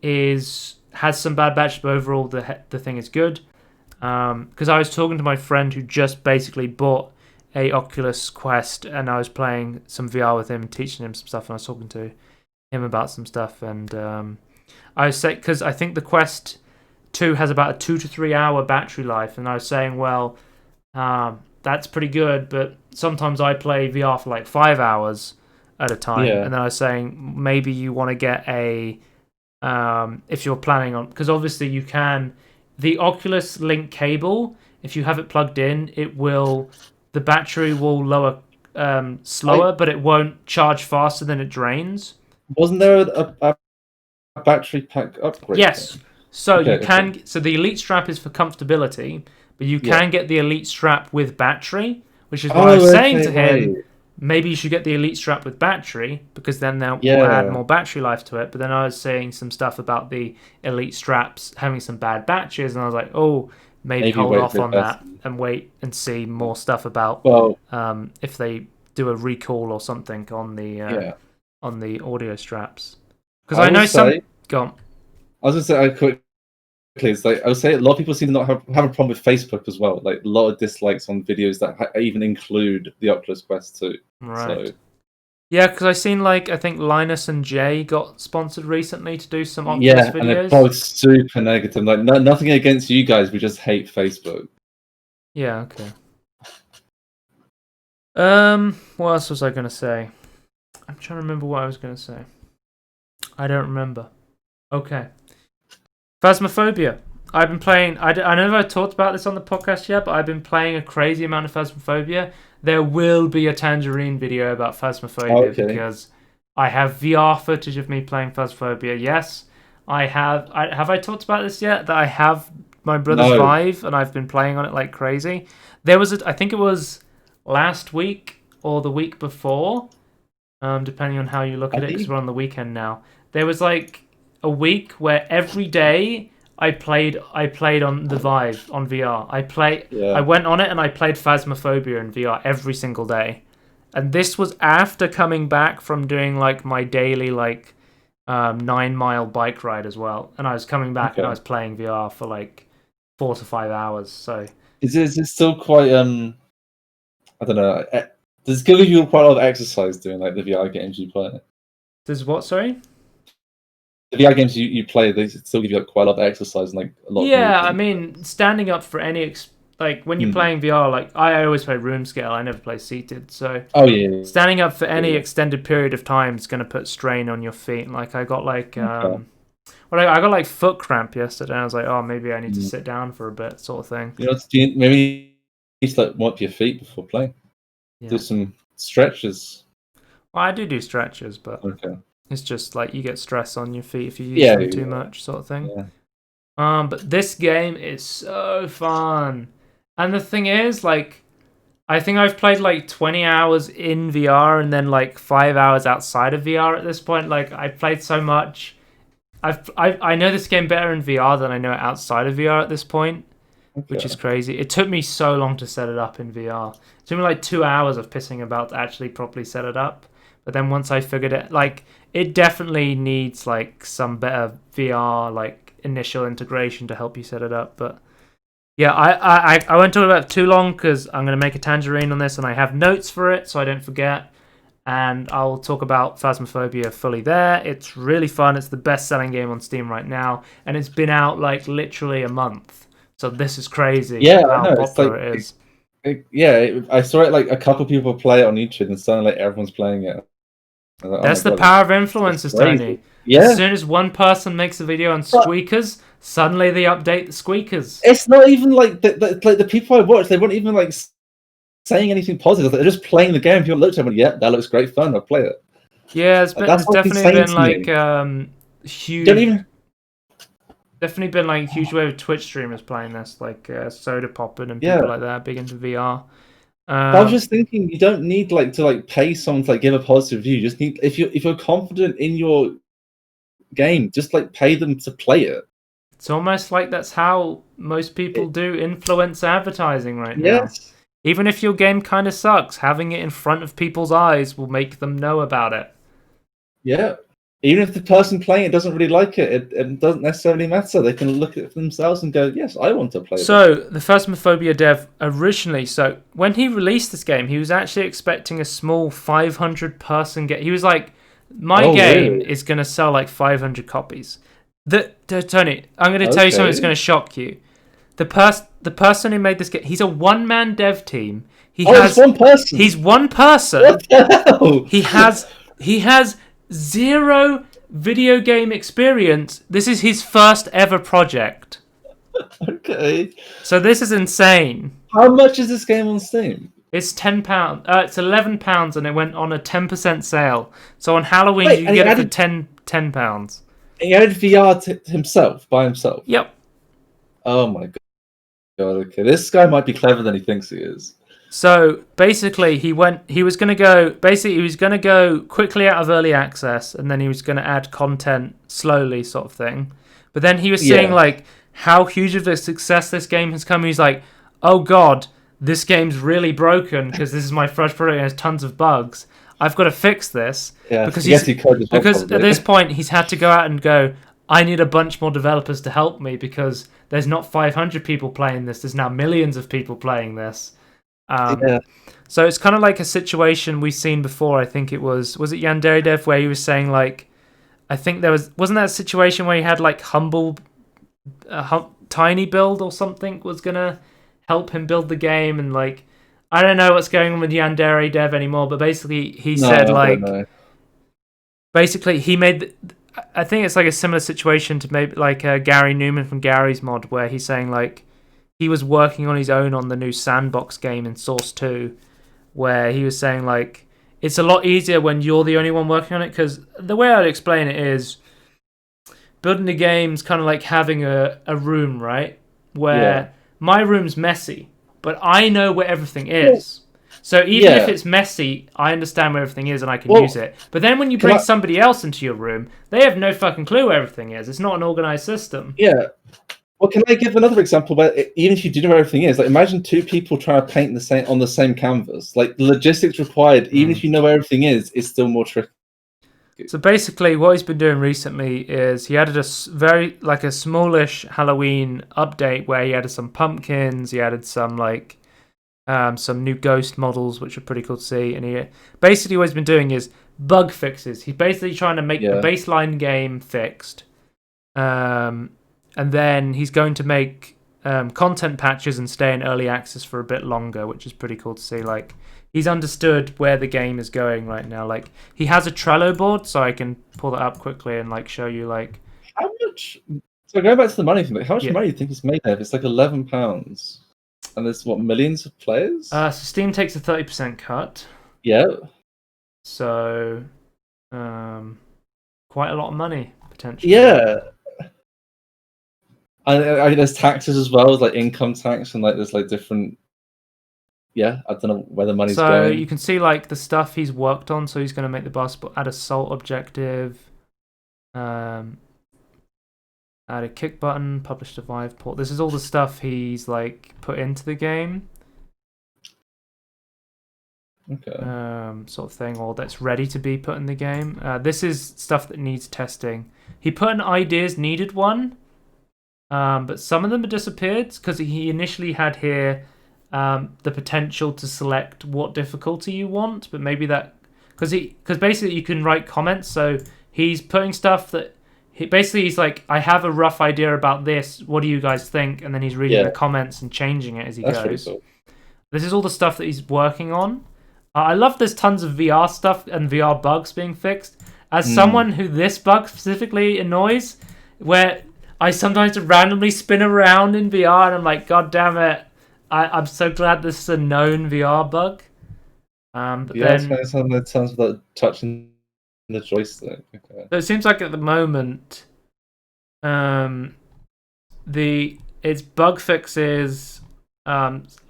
has some bad batches, but overall the thing is good. Because I was talking to my friend who just basically bought a Oculus Quest, and I was playing some VR with him, teaching him some stuff, and I was talking to him about some stuff, and I was saying, because I think the Quest 2 has about a 2 to 3 hour battery life, and I was saying, well, that's pretty good, but sometimes I play VR for like 5 hours at a time, and then I was saying maybe you want to get a if you're planning on, because obviously you can, the Oculus Link cable, if you have it plugged in, the battery will lower slower, but it won't charge faster than it drains. Wasn't there a battery pack upgrade? Yes. So you can. So the Elite strap is for comfortability, but you can get the Elite strap with battery, which is why I was saying to him, maybe you should get the Elite strap with battery, because then they'll add more battery life to it. But then I was saying some stuff about the Elite straps having some bad batches, and I was like, oh, maybe hold off on that and wait and see more stuff about if they do a recall or something on the audio straps. Because I know some. Go on. I was gonna say quickly. It's like I would say, a lot of people seem to not have a problem with Facebook as well. Like a lot of dislikes on videos that even include the Oculus Quest 2. Right. So. Yeah, because I seen I think Linus and Jay got sponsored recently to do some Oculus videos. And they're both super negative. Like nothing against you guys, we just hate Facebook. Yeah. Okay. What else was I gonna say? I'm trying to remember what I was gonna say. I don't remember. Okay. Phasmophobia. I've been playing. I don't know if I talked about this on the podcast yet, but I've been playing a crazy amount of Phasmophobia. There will be a Tangerine video about Phasmophobia because I have VR footage of me playing Phasmophobia. Yes, I have. Have I talked about this yet? That I have my brother's Vive and I've been playing on it like crazy. There was, I think it was last week or the week before, depending on how you look at it, because we're on the weekend now. There was like a week where every day I played on the Vive on VR. I went on it and I played Phasmophobia in VR every single day. And this was after coming back from doing like my daily 9-mile bike ride as well. And I was coming back and I was playing VR for like 4 to 5 hours. So is it still quite I don't know. Does it give you quite a lot of exercise doing like the VR games you play? Does what? Sorry. The VR games you play, they still give you quite a lot of exercise and like a lot. Yeah, I mean, standing up for any like when you're playing VR, like I always play room scale. I never play seated. So standing up for any extended period of time is going to put strain on your feet. Like I got like I got like foot cramp yesterday. I was like, oh, maybe I need to sit down for a bit, sort of thing. You know, maybe you just like wipe your feet before playing. Do some stretches. Well, I do stretches, but it's just like you get stress on your feet if you use them too much, sort of thing. Yeah. But this game is so fun, and the thing is, like, I think I've played like 20 hours in VR and then like 5 hours outside of VR at this point. Like, I've played so much. I know this game better in VR than I know it outside of VR at this point, which is crazy. It took me so long to set it up in VR. It took me like 2 hours of pissing about to actually properly set it up. But then once I figured it, like, it definitely needs like some better VR like initial integration to help you set it up. But yeah, I won't talk about it too long because I'm going to make a tangerine on this and I have notes for it so I don't forget. And I'll talk about Phasmophobia fully there. It's really fun. It's the best-selling game on Steam right now, and it's been out like literally a month. So this is crazy. Yeah, how popular it is. I saw it like a couple people play it on YouTube, and suddenly like everyone's playing it. Like, that's the power of influencers, Tony. Yeah. As soon as one person makes a video on squeakers, suddenly they update the squeakers. It's not even like the people I watch. They weren't even like saying anything positive. They're just playing the game. People looked at them and went, that looks great fun. I'll play it. Yeah, there's definitely been like huge. Definitely been like a huge wave of Twitch streamers playing this, like Soda Poppin' and people like that, big into VR. I was just thinking, you don't need like to pay someone to give a positive review. You just need if you're confident in your game, just pay them to play it. It's almost like that's how most people do influence advertising right now. Yes. Even if your game kind of sucks, having it in front of people's eyes will make them know about it. Yeah. Even if the person playing it doesn't really like it, it doesn't necessarily matter. They can look at it themselves and go, yes, I want to play it. So, the Phasmophobia dev originally, when he released this game, he was actually expecting a small 500-person game. He was like, my game is going to sell like 500 copies. Tony, I'm going to tell you something that's going to shock you. The person who made this game, he's a one-man dev team. He's one person. He's one person. What the hell? He has zero video game experience. This is his first ever project. Okay. So this is insane. How much is this game on Steam? It's £10. It's £11, and it went on a 10% sale. So on Halloween, you can get it for £10. He added VR himself, by himself. Yep. Oh my god. Okay, this guy might be cleverer than he thinks he is. So basically, he was going to go quickly out of early access, and then he was going to add content slowly, sort of thing. But then he was seeing how huge of a success this game has come. He's like, oh god, this game's really broken because this is my first product and it has tons of bugs. I've got to fix this. Yeah, because at this point he's had to go out and go, I need a bunch more developers to help me because there's not 500 people playing this. There's now millions of people playing this. So it's kind of like a situation we've seen before. I think it was it Yandere Dev where he was saying I think wasn't that a situation where he had Tiny Build or something was gonna help him build the game, and I don't know what's going on with Yandere Dev anymore, but basically he said basically he made I think it's a similar situation to maybe Gary Newman from Gary's Mod, where he's saying he was working on his own on the new Sandbox game in Source 2, where he was saying it's a lot easier when you're the only one working on it, because the way I'd explain it is building a game's kind of like having a room, right? Where my room's messy, but I know where everything is. So even if it's messy, I understand where everything is and I can use it. But then when you bring somebody else into your room, they have no fucking clue where everything is. It's not an organized system. Yeah. Well, can I give another example where even if you do know where everything is, imagine two people trying to paint on the same canvas. The logistics required, even if you know where everything is still more tricky. So basically, what he's been doing recently is he added a very a smallish Halloween update where he added some pumpkins, he added some new ghost models, which are pretty cool to see. And he basically what he's been doing is bug fixes. He's basically trying to make the baseline game fixed. And then he's going to make content patches and stay in early access for a bit longer, which is pretty cool to see. Like, he's understood where the game is going right now. Like, he has a Trello board, so I can pull that up quickly and like show you like how much. So going back to the money thing, like, how much Yeah. money do you think he's made there? If it's like £11, and there's what, millions of players? So Steam takes a 30% cut, Yeah. so quite a lot of money potentially. Yeah. And there's taxes as well, like income tax, and like there's like different. Yeah, I don't know where the money's So going. you can see like the stuff he's worked on. So he's going to make the basketball, add a salt objective, add a kick button, publish the Vive port. This is all the stuff he's like put into the game. Okay. Sort of thing, or that's ready to be put in the game. This is stuff that needs testing. He put an ideas needed one, but some of them have disappeared because he initially had here the potential to select what difficulty you want, but maybe that because basically you can write comments. So he's putting stuff that he's like, I have a rough idea about this. What do you guys think? And then he's reading the comments and changing it as he goes. Really cool. This is all the stuff that he's working on. I love there's tons of VR stuff and VR bugs being fixed. As someone who this bug specifically annoys, where I sometimes randomly spin around in VR and I'm like, God damn it, I'm so glad this is a known VR bug. But then it sounds without touching the joystick. Okay. So it seems like at the moment, it's bug fixes,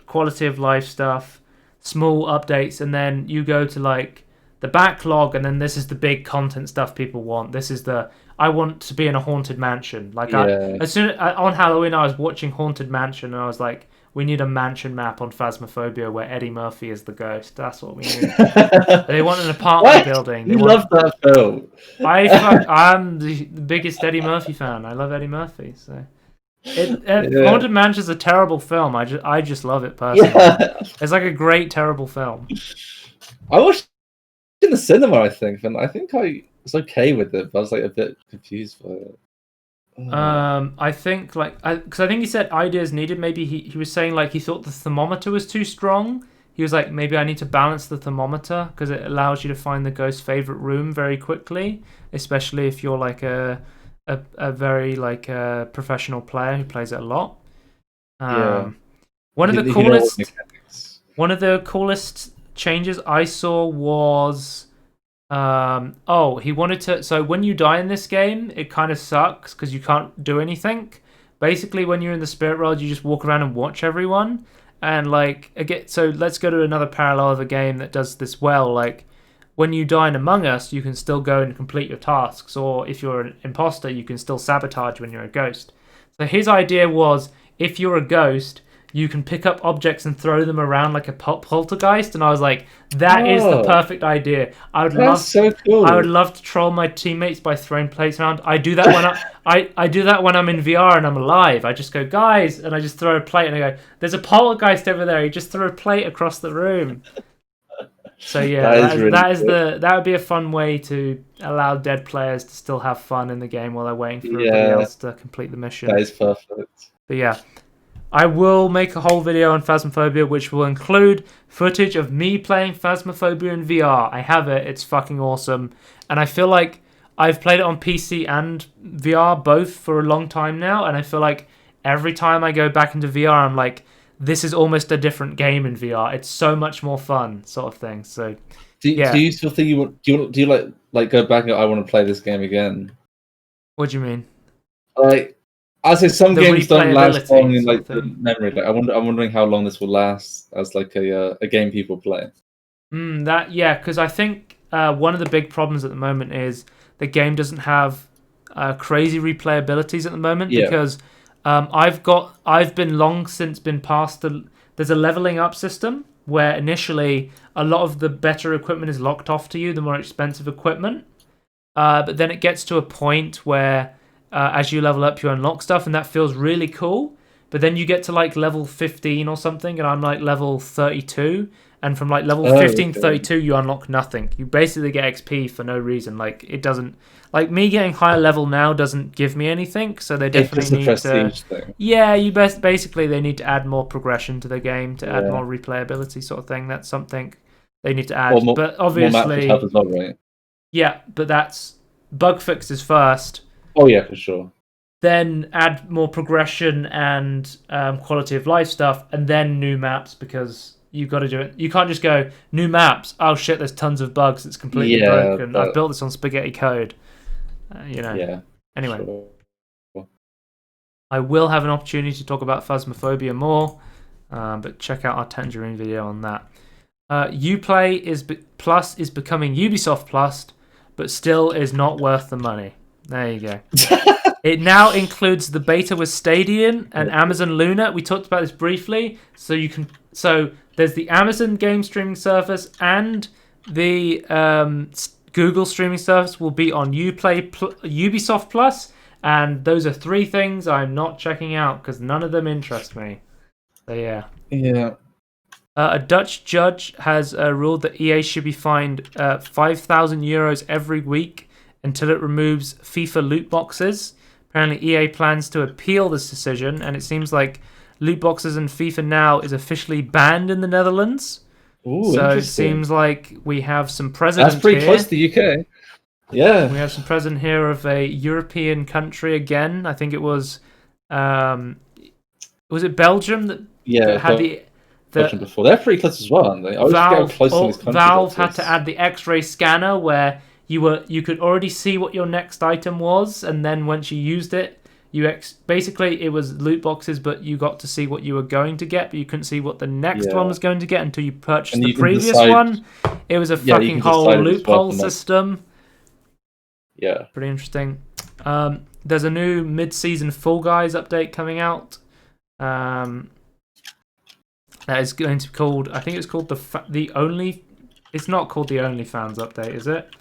quality of life stuff, small updates, and then you go to like the backlog, and then this is the big content stuff people want. This is I want to be in a haunted mansion. Like on Halloween, I was watching Haunted Mansion, and I was like, we need a mansion map on Phasmophobia where Eddie Murphy is the ghost. That's what we need. They want an apartment building. You love that film. I'm the biggest Eddie Murphy fan. I love Eddie Murphy. So, Haunted Mansion is a terrible film. I just love it personally. Yeah. It's like a great terrible film. I watched it in the cinema, I think, and I think I was okay with it, but I was like a bit confused by it. I think because I think he said ideas needed. Maybe he was saying like he thought the thermometer was too strong. He was like, maybe I need to balance the thermometer because it allows you to find the ghost's favorite room very quickly, especially if you're like a very like a professional player who plays it a lot. One of the coolest changes I saw was. He wanted to. So when you die in this game, it kind of sucks because you can't do anything. Basically, when you're in the spirit world, you just walk around and watch everyone. And like again, so let's go to another parallel of a game that does this well. Like when you die in Among Us, you can still go and complete your tasks, or if you're an imposter, you can still sabotage when you're a ghost. So his idea was, if you're a ghost, you can pick up objects and throw them around like a poltergeist, and I was like, that is the perfect idea. So cool. I would love to troll my teammates by throwing plates around. I do that when I do that when I'm in VR and I'm alive. I just go, guys, and I just throw a plate and I go, there's a poltergeist over there. You just throw a plate across the room. So yeah, that would be a fun way to allow dead players to still have fun in the game while they're waiting for everybody else to complete the mission. That is perfect. But yeah. I will make a whole video on Phasmophobia, which will include footage of me playing Phasmophobia in VR. I have it. It's fucking awesome. And I feel like I've played it on PC and VR both for a long time now, and I feel like every time I go back into VR, I'm like, this is almost a different game in VR. It's so much more fun, sort of thing. So, do you still think you want? Do you like go back and go, I want to play this game again? What do you mean? Like, I say some games don't last long in like the memory. Like, I'm wondering how long this will last as like a game people play. Because I think one of the big problems at the moment is the game doesn't have crazy replayabilities at the moment because I've been long since been past there's a leveling up system where initially a lot of the better equipment is locked off to you, the more expensive equipment, but then it gets to a point where as you level up, you unlock stuff, and that feels really cool. but then you get to like level 15 or something, and I'm like level 32. And from like level 15 to 32, you unlock nothing. You basically get XP for no reason. Like it doesn't, like me getting higher level now doesn't give me anything. So they definitely need to. Thing. Yeah, basically they need to add more progression to the game to add more replayability sort of thing. That's something they need to add. But obviously, more maps would help as well, right? Yeah, but that's bug fixes first. Oh yeah, for sure. Then add more progression and quality of life stuff, and then new maps, because you've got to do it. You can't just go new maps. Oh shit, there's tons of bugs. It's completely broken. I've built this on spaghetti code. Yeah. Anyway, sure. I will have an opportunity to talk about Phasmophobia more, but check out our Tangerine video on that. Uplay Plus is becoming Ubisoft Plus, but still is not worth the money. There you go. It now includes the beta with Stadion and Amazon Luna. We talked about this briefly. So there's the Amazon game streaming service, and the Google streaming service will be on Ubisoft Plus, and those are 3 things I'm not checking out because none of them interest me. So yeah. Yeah. A Dutch judge has ruled that EA should be fined €5,000 every week until it removes FIFA loot boxes. Apparently, EA plans to appeal this decision, and it seems like loot boxes in FIFA now is officially banned in the Netherlands. Ooh, so it seems like we have some precedent. That's pretty close to the UK. Yeah. We have some precedent here of a European country again. I think it was it Belgium that had the before. They're pretty close as well, aren't they? Valve had to add the X-ray scanner where you could already see what your next item was, and then once you used it, basically it was loot boxes, but you got to see what you were going to get, but you couldn't see what the next one was going to get until you purchased the previous one. It was a fucking whole loophole system. Yeah, pretty interesting. There's a new mid-season Fall Guys update coming out. That is going to be called, I think it's called the Only. It's not called the OnlyFans update, is it?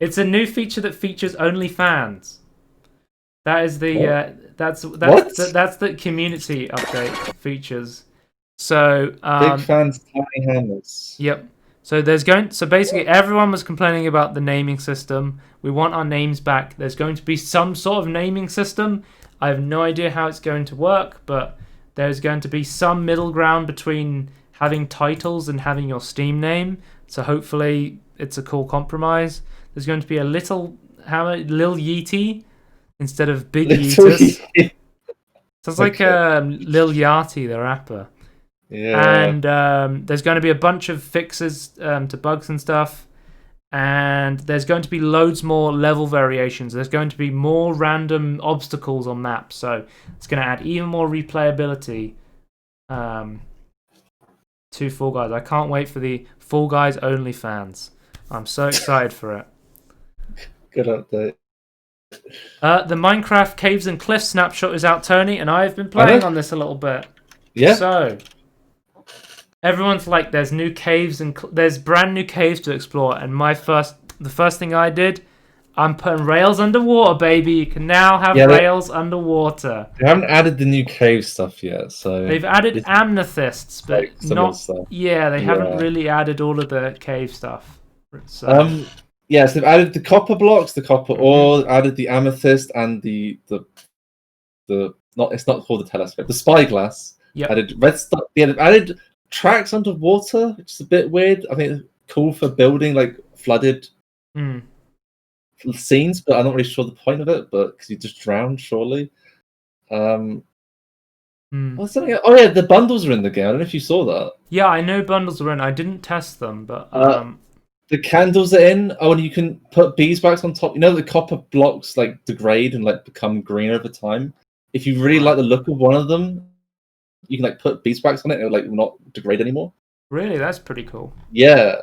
It's a new feature that features OnlyFans. That is the that's the community update features. So big fans, tiny hammers. Yep. So basically everyone was complaining about the naming system. We want our names back. There's going to be some sort of naming system. I have no idea how it's going to work, but there's going to be some middle ground between having titles and having your Steam name. So hopefully it's a cool compromise. There's going to be a Lil Yeety instead of Big Yeetus. Sounds like Lil Yachty, the rapper. Yeah. And there's going to be a bunch of fixes to bugs and stuff. And there's going to be loads more level variations. There's going to be more random obstacles on maps. So it's going to add even more replayability to Fall Guys. I can't wait for the Fall Guys OnlyFans. I'm so excited for it. Good update. The Minecraft Caves and Cliffs snapshot is out, Tony, and I've been playing on this a little bit. Yeah. So everyone's like, there's new caves and there's brand new caves to explore. And the first thing I did, I'm putting rails underwater, baby. You can now have rails underwater. They haven't added the new cave stuff yet, so they've added amethysts, but like not. Stuff. Yeah, they haven't really added all of the cave stuff. So. Yes, they've added the copper blocks, the copper ore, added the amethyst, and the it's not called the telescope, the spyglass. Yeah. Added redstone. Yeah, they've added tracks underwater, which is a bit weird. I think it's cool for building like flooded scenes, but I'm not really sure the point of it. But because you just drown, surely. What's something? Oh yeah, the bundles are in the game. I don't know if you saw that. Yeah, I know bundles are in. I didn't test them, but the candles are in. Oh, and you can put beeswax on top. You know the copper blocks like degrade and like become green over time. If you really like the look of one of them, you can like put beeswax on it and it'll like not degrade anymore. Really, that's pretty cool. Yeah.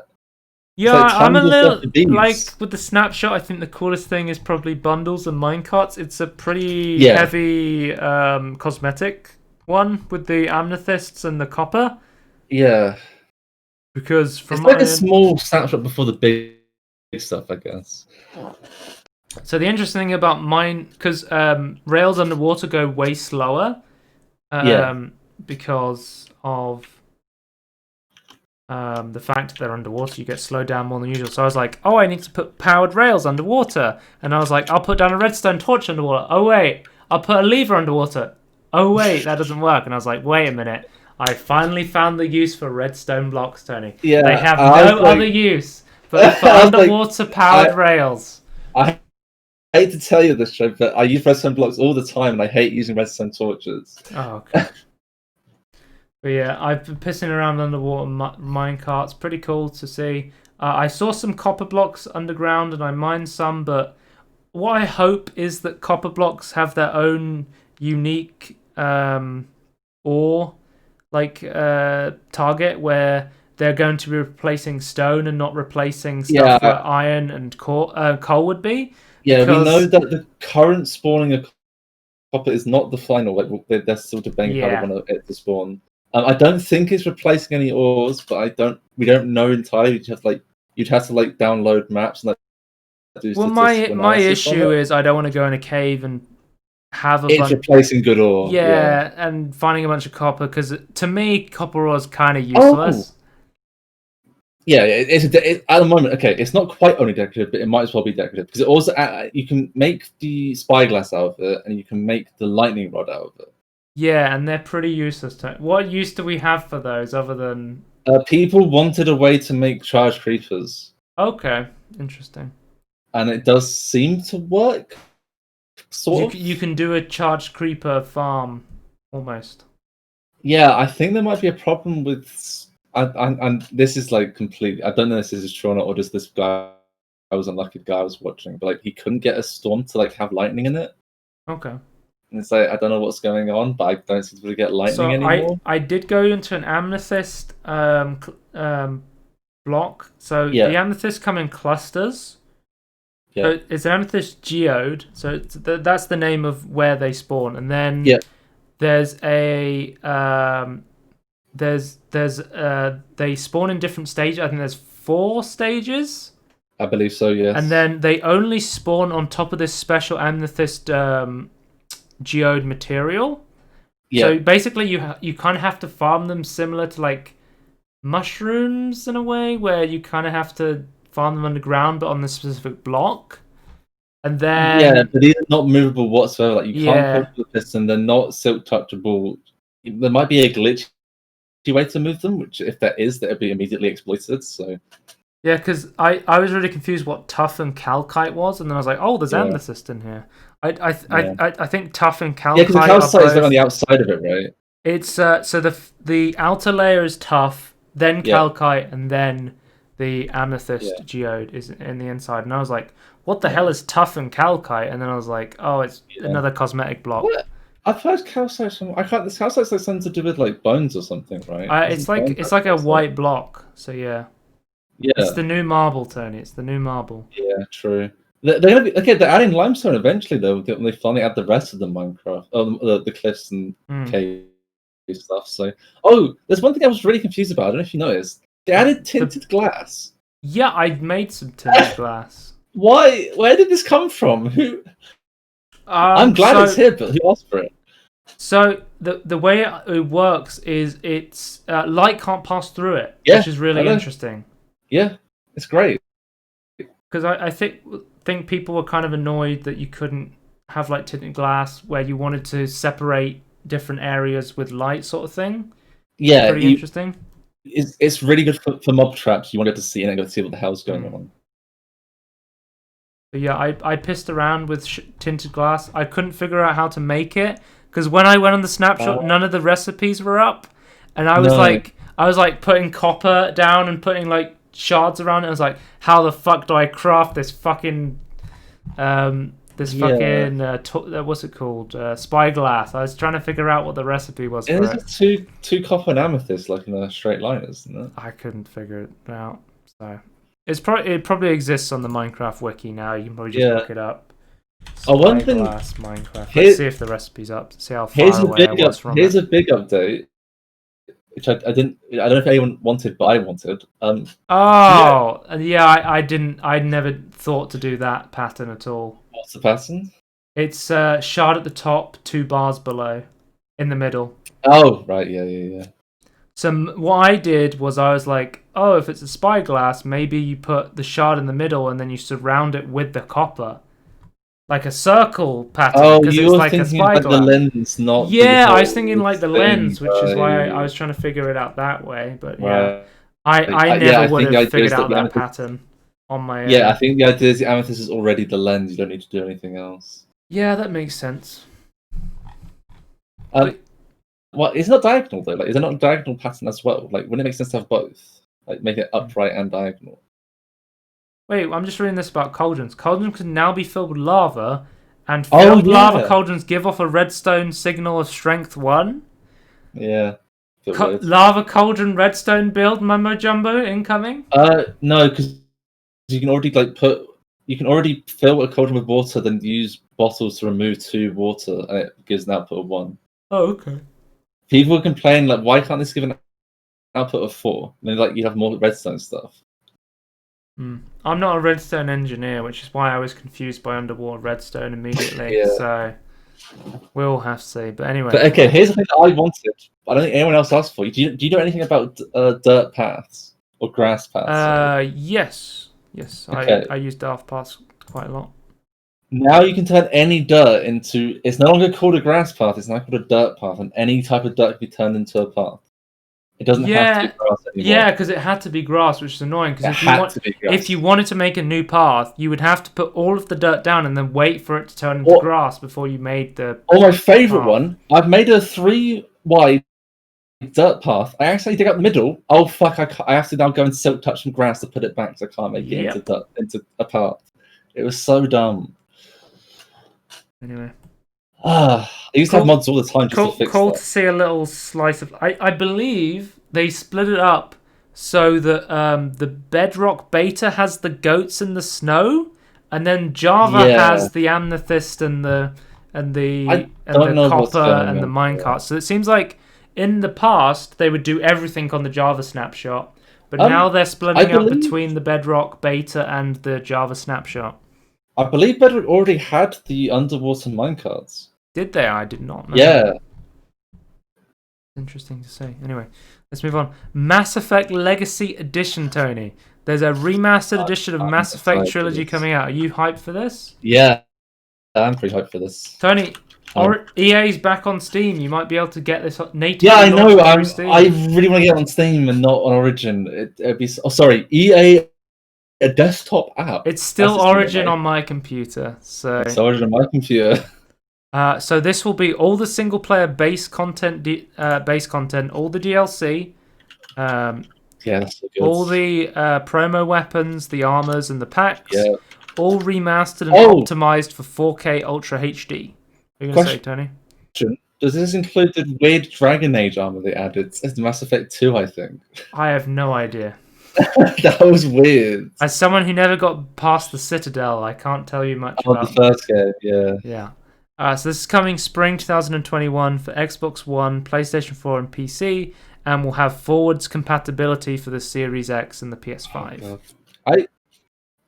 Yeah, like I'm a little like with the snapshot. I think the coolest thing is probably bundles and minecarts. It's a pretty heavy cosmetic one with the amethysts and the copper. Yeah. Because it's like a small snapshot before the big stuff, I guess. So the interesting thing about mine, because rails underwater go way slower, because of the fact that they're underwater. You get slowed down more than usual. So I was like, oh, I need to put powered rails underwater. And I was like, I'll put down a redstone torch underwater. Oh, wait, I'll put a lever underwater. Oh, wait, that doesn't work. And I was like, wait a minute. I finally found the use for redstone blocks, Tony. Yeah, they have no other use but for underwater powered rails. I hate to tell you this, Joe, but I use redstone blocks all the time, and I hate using redstone torches. Oh, okay. But yeah, I've been pissing around underwater minecarts. Pretty cool to see. I saw some copper blocks underground, and I mined some. But what I hope is that copper blocks have their own unique ore target where they're going to be replacing stone and not replacing stuff where iron and coal would be. Yeah, we know that the current spawning of copper is not the final. Like they're still debating how they want it to spawn. I don't think it's replacing any ores, but we don't know entirely. You'd have to download maps and do. Well, my issue is I don't want to go in a cave and have replacing good ore. Yeah, and finding a bunch of copper, because to me copper ore is kind of useless. Yeah, at the moment. Okay, it's not quite only decorative, but it might as well be decorative because it also you can make the spyglass out of it, and you can make the lightning rod out of it. Yeah, and they're pretty useless. What use do we have for those other than... people wanted a way to make charged creepers. Okay, interesting. And it does seem to work, sort of. You can do a charged creeper farm, almost. Yeah, I think there might be a problem with... And this is completely... I don't know if this is true or not, or just this guy... I was unlucky guy I was watching, but he couldn't get a storm to have lightning in it. Okay. And it's I don't know what's going on, but I don't seem to get lightning anymore. I did go into an amethyst block. So the amethysts come in clusters. Yeah. So it's an amethyst geode. So that's the name of where they spawn. And then there's a they spawn in different stages. I think there's 4 stages. I believe so, yes. And then they only spawn on top of this special amethyst geode material. So basically you kind of have to farm them similar to mushrooms in a way, where you kind of have to farm them underground but on the specific block. And then but these are not movable whatsoever. You can't put the piston, they're not silk touchable. There might be a glitchy way to move them, which if there is, that'll be immediately exploited. So yeah, because I was really confused what tuff and calcite was, and then I was like, oh, there's amethyst in here. I think tuff and calcite. Yeah, because the calcite is on the outside of it, right? It's so the outer layer is tuff, then calcite, and then the amethyst geode is in the inside. And I was like, what the hell is tuff and calcite? And then I was like, oh, it's another cosmetic block. What? I've heard calcite. This calcite's something to do with bones or something, right? It's like a white block. So yeah. It's the new marble, Tony. It's the new marble. Yeah, true. They're gonna be they're adding limestone eventually, though. When they finally add the rest of the Minecraft, the cliffs and cave stuff. So, there's one thing I was really confused about. I don't know if you noticed. They added tinted glass. Yeah, I made some tinted glass. Why? Where did this come from? Who? I'm glad it's here, but who asked for it? So the way it works is it's light can't pass through it, which is really interesting. Yeah, it's great. Because I think people were kind of annoyed that you couldn't have tinted glass where you wanted to separate different areas with light, sort of thing. Yeah, pretty interesting. It's really good for mob traps. You wanted to see and go see what the hell's going on. But yeah, I pissed around with tinted glass. I couldn't figure out how to make it because when I went on the Snapshot, none of the recipes were up, and I was putting copper down and putting shards around it. I was like, how the fuck do I craft this fucking what's it called, spyglass? I was trying to figure out what the recipe was for it. It's two copper and amethyst in a straight line, isn't it? I couldn't figure it out. So it probably exists on the Minecraft wiki now. You can probably just look it up. Spyglass Minecraft. Let's see if the recipe's up. See how far away I was from it. Here's a big update, which I don't know if anyone wanted, but I wanted. I never thought to do that pattern at all. What's the pattern? It's shard at the top, 2 bars below, in the middle. Oh, right, yeah. So what I did was I was like, oh, if it's a spyglass, maybe you put the shard in the middle and then you surround it with the copper. Like a circle pattern, Oh, because you it's were like a thinking about the spyglass. lens, not the Yeah, I was thinking whole like the thing. lens, which is why I was trying to figure it out that way. But yeah, Right. I Yeah, never I would think the have idea figured is that out the that amethyst. pattern on my Yeah, I own. think the idea is the amethyst is already the lens. You don't need to do anything else. Yeah, that makes sense. Um, But well, it's not diagonal though. Like, is it not a diagonal pattern as well? Like, wouldn't it make sense to have both? Like, make it upright and diagonal. wait, I'm just reading this about cauldrons. Cauldrons can now be filled with lava, and Oh filled lava yeah, cauldrons give off a redstone signal of strength 1. yeah. Bit weird. Lava cauldron redstone build mumbo jumbo incoming. No, because you can already you can already fill a cauldron with water, then use bottles to remove 2 water, and it gives an output of 1. Oh, okay. People complain like, why can't this give an output of 4? And then like you have more redstone stuff. I'm not a redstone engineer, which is why I was confused by underwater redstone immediately. Yeah. So we'll have to see. But anyway. But okay, here's the thing that I wanted. I don't think anyone else asked for. Do you know anything about dirt paths or grass paths? Yes. Okay. I use Daft Paths quite a lot. Now you can turn any dirt into. It's no longer called a grass path. It's now called a dirt path, and any type of dirt can be turned into a path. It doesn't have to be grass anymore. Yeah, because it had to be grass, which is annoying. Because if you wanted to make a new path, you would have to put all of the dirt down and then wait for it to turn into grass before you made the. Or my favorite one, I've made a 3 wide dirt path. I actually dig up the middle. Oh fuck! I have to now go and silk touch some grass to put it back because I can't make it into a path. It was so dumb. Anyway. I used to have mods all the time just to fix Cool that. to see a little slice of. I believe they split it up so that the Bedrock beta has the goats in the snow, and then Java has the amethyst and the copper and the minecart. So it seems like in the past they would do everything on the Java snapshot, but now they're splitting up between the Bedrock beta and the Java snapshot. I believe Bedrock already had the underwater minecarts. Did they? I did not know. Yeah. Interesting to see. Anyway, let's move on. Mass Effect Legacy Edition, Tony. There's a remastered edition of Mass Effect Trilogy coming out. Are you hyped for this? Yeah, I'm pretty hyped for this. Tony, EA's back on Steam. You might be able to get this natively. Yeah, I know. I really want to get it on Steam and not on Origin. It'd be. Oh, sorry, EA. A desktop app. It's still Origin on my computer. So it's Origin on my computer. So this will be all the single player base content, all the DLC, that's so good. all the promo weapons, the armors, and the packs, all remastered and optimized for 4K Ultra HD. What are you gonna say, Tony? Does this include the weird Dragon Age armor they added? It's Mass Effect 2, I think. I have no idea. That was weird. As someone who never got past the Citadel, I can't tell you much about the first game, yeah. Yeah. So this is coming spring 2021 for Xbox One, PlayStation 4, and PC, and will have forwards compatibility for the Series X and the PS5. Oh, I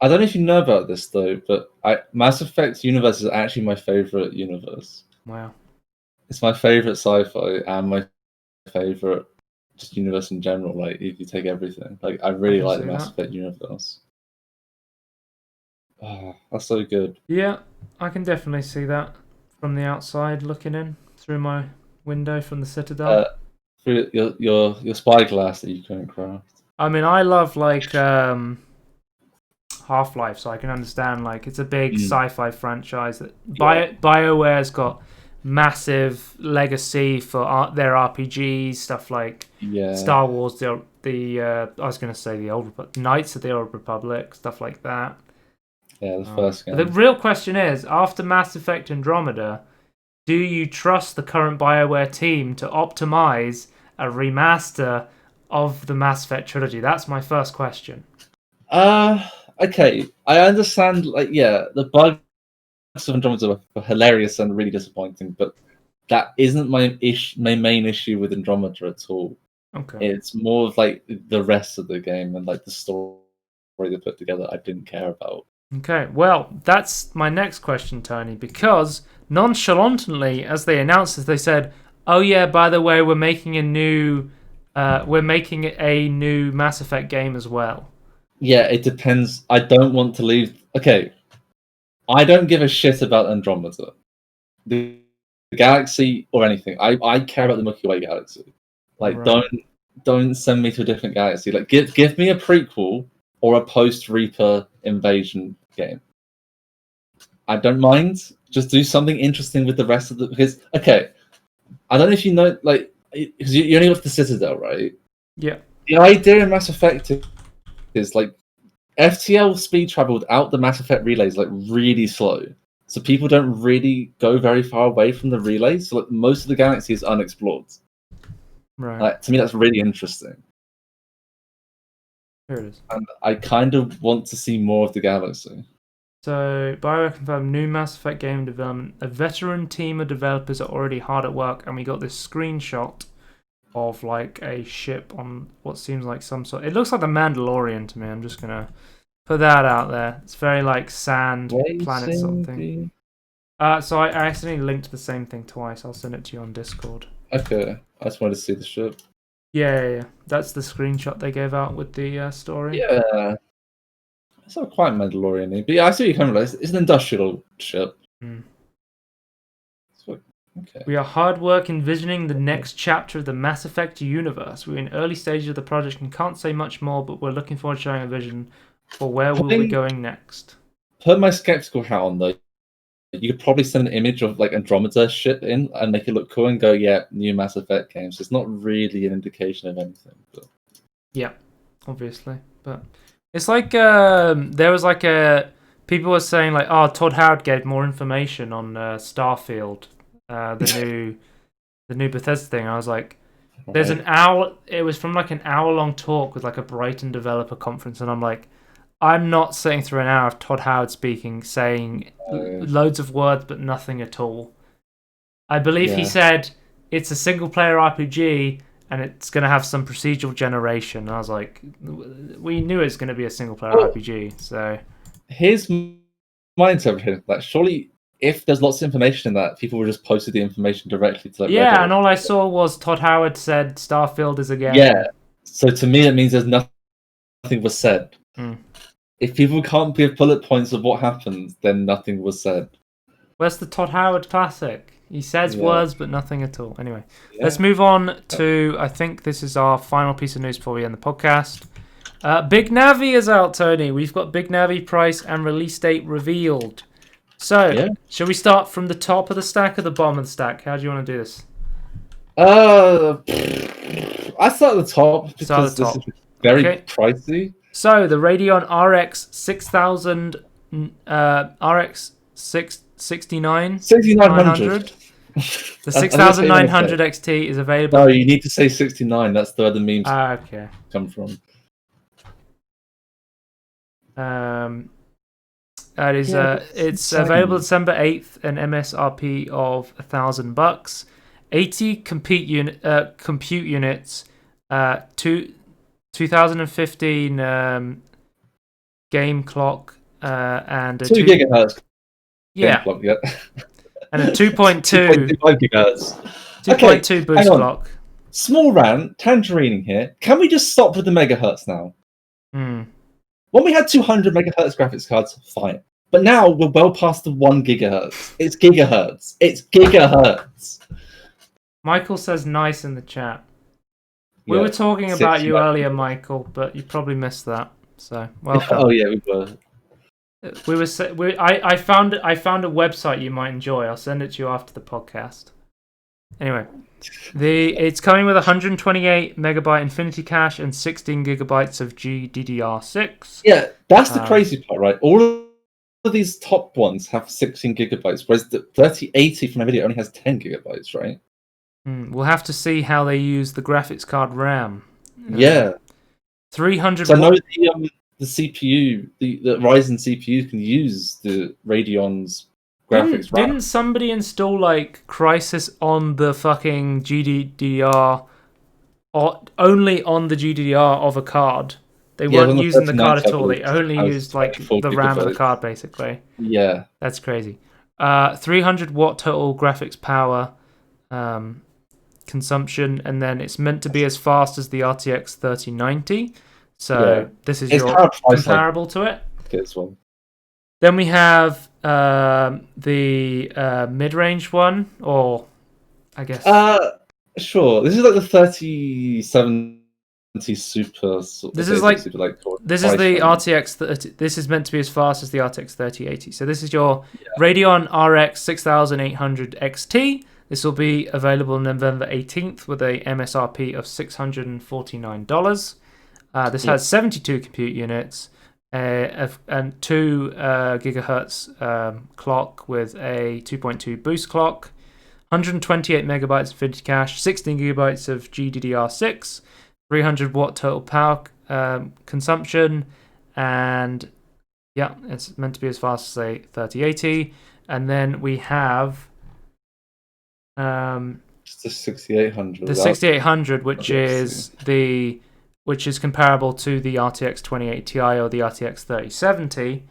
don't know if you know about this though, but Mass Effect universe is actually my favorite universe. Wow. It's my favorite sci-fi and my favorite just universe in general. Like if you take everything, like I really like the Mass Effect universe. Oh, that's so good. Yeah, I can definitely see that from the outside, looking in through my window from the Citadel. Through your spyglass that you couldn't craft. I mean, I love like Half-Life, so I can understand like it's a big sci-fi franchise that BioWare's got massive legacy for their RPGs, stuff like Star Wars, the I was going to say the old Knights of the Old Republic, stuff like that. Yeah, the first game. The real question is, after Mass Effect Andromeda, do you trust the current BioWare team to optimize a remaster of the Mass Effect trilogy? That's my first question. Okay, I understand. Like, the bugs of Andromeda were hilarious and really disappointing, but that isn't my main issue with Andromeda at all. Okay, it's more of like the rest of the game and like the story they put together. I didn't care about. Okay, well, that's my next question, Tony, because nonchalantly, as they announced this, they said, Oh yeah, by the way, we're making a new Mass Effect game as well. Yeah, it depends. I don't want to leave. Okay, I don't give a shit about Andromeda, the galaxy, or anything. I care about the Milky Way galaxy. Like, Right. don't send me to a different galaxy. Like, give me a prequel or a post Reaper invasion game. I don't mind. Just do something interesting with the rest of the. Because okay, I don't know if you know, like, because you only got the Citadel, right? Yeah. The idea in Mass Effect is like FTL speed travel without the Mass Effect relays like really slow, so people don't really go very far away from the relays. So like most of the galaxy is unexplored. Right. Like, to me, that's really interesting, Here it is. and I kind of want to see more of the galaxy. So, BioWare confirmed new Mass Effect game development. A veteran team of developers are already hard at work, and we got this screenshot of like a ship on what seems like some sort. It looks like the Mandalorian to me. I'm just gonna put that out there. It's very like sand planet sort of thing. So I accidentally linked the same thing twice. I'll send it to you on Discord. Okay, I just wanted to see the ship. Yeah. That's the screenshot they gave out with the story. Yeah, it's not quite Mandalorian-y, but yeah, I see you coming. It's an industrial ship. Okay. We are hard work envisioning the next chapter of the Mass Effect universe. We're in early stages of the project and can't say much more, but we're looking forward to showing a vision for where we'll be going next. Put my skeptical hat on though. You could probably send an image of like Andromeda ship in and make it look cool and go, yeah, new Mass Effect games. It's not really an indication of anything. But... Yeah, obviously. But it's like there was like people were saying like, oh, Todd Howard gave more information on Starfield, the new Bethesda thing. I was like, there's an hour. It was from like an hour-long talk with like a Brighton developer conference, and I'm like, I'm not sitting through an hour of Todd Howard speaking, saying loads of words but nothing at all. I believe he said it's a single-player RPG and it's going to have some procedural generation. And I was like, we knew it's going to be a single-player RPG. So here's my interpretation of that. Surely, if there's lots of information in that, people would just posted the information directly to like Reddit. And all I saw was Todd Howard said Starfield is a game. Yeah. So to me, it means there's nothing was said. If people can't give bullet points of what happened, then nothing was said. Where's the Todd Howard classic? He says words, but nothing at all. Anyway, let's move on to, I think this is our final piece of news before we end the podcast. Big Navi is out, Tony. We've got Big Navi price and release date revealed. So, shall we start from the top of the stack or the bottom of the stack? How do you want to do this? I start at the top because this is very pricey. So the Radeon RX 6000, RX 6900. The 6900 XT is available. No, you need to say 69. That's where the memes come from. That is it's available December 8th, an MSRP of $1,000. 80 compute units, 2015 game clock, and a 2 gigahertz. Game clock, and a 2.2 gigahertz. 2.2 boost clock. Small rant, Tangerine here. Can we just stop with the megahertz now? When we had 200 megahertz graphics cards, fine. But now we're well past the 1 gigahertz. It's gigahertz. It's gigahertz. Michael says nice in the chat. We were talking about you earlier, Michael, but you probably missed that. So welcome. Oh yeah, we were. I found a website you might enjoy. I'll send it to you after the podcast. Anyway, it's coming with 128 megabyte Infinity Cache and 16 gigabytes of GDDR6. Yeah, that's the crazy part, right? All of these top ones have 16 gigabytes, whereas the 3080 from Nvidia only has 10 gigabytes, right? We'll have to see how they use the graphics card RAM. 300. So I know the CPU, the Ryzen CPU can use the Radeon's graphics RAM. Didn't somebody install like Crysis on the fucking GDDR, or only on the GDDR of a card? They weren't using the card at all. They only used like the RAM of the card, basically. That's crazy. 300 watt total graphics power. consumption, and then it's meant to be as fast as the RTX 3090. So this is your comparable to it. This one. Then we have the mid-range one, or I guess. Sure. This is like the 3070 Super. This is like this is the RTX 30. This is meant to be as fast as the RTX 3080. So this is your Radeon RX 6800 XT. This will be available November 18th with a MSRP of $649. This has 72 compute units and 2 gigahertz clock with a 2.2 boost clock, 128 megabytes of Infinity Cache, 16 gigabytes of GDDR6, 300 watt total power consumption, and yeah, it's meant to be as fast as a 3080. And then we have it's the 6800. The 6800, which is comparable to the RTX 2080 Ti or the RTX 3070,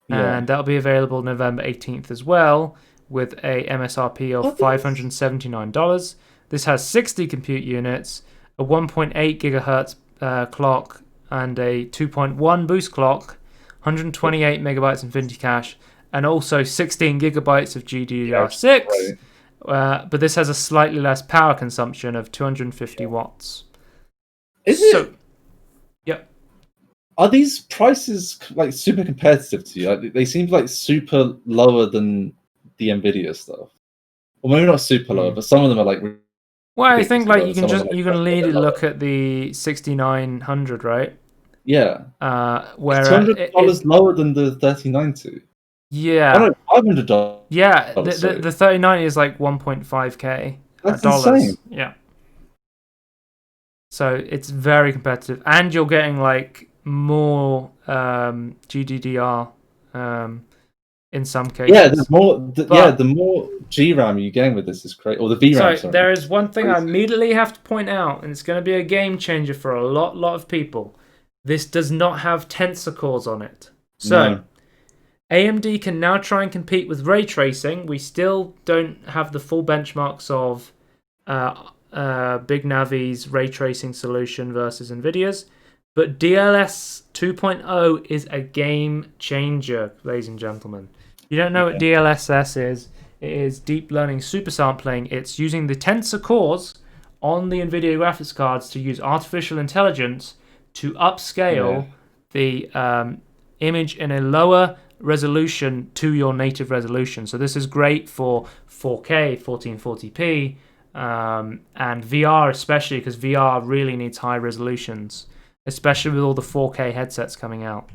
and that'll be available November 18th as well with a MSRP of $579. This has 60 compute units, a 1.8 gigahertz clock, and a 2.1 boost clock, 128 megabytes Infinity Cache, and also 16 gigabytes of GDDR6. But this has a slightly less power consumption of 250 watts. Is it? Yep. Are these prices like super competitive to you? They seem like super lower than the Nvidia stuff. Well, maybe not super low, but some of them are like. Well, I think like you can look at the 6900, right? Yeah. Where $200 lower than the 3090. Yeah. $500. Yeah, the 3090 is like 1.5k. That's dollars. insane. Yeah. So it's very competitive, and you're getting like more GDDR in some cases. Yeah, there's more. The more GRAM you gain with this is great, or the VRAM. Sorry, there is one thing I immediately have to point out, and it's going to be a game changer for a lot of people. This does not have tensor cores on it. So AMD can now try and compete with ray tracing. We still don't have the full benchmarks of Big Navi's ray tracing solution versus Nvidia's, but DLS 2.0 is a game changer, ladies and gentlemen. You don't know what DLSS is? It is deep learning super sampling. It's using the tensor cores on the Nvidia graphics cards to use artificial intelligence to upscale the image in a lower resolution to your native resolution. So this is great for 4K, 1440p, and VR especially, because VR really needs high resolutions, especially with all the 4K headsets coming out.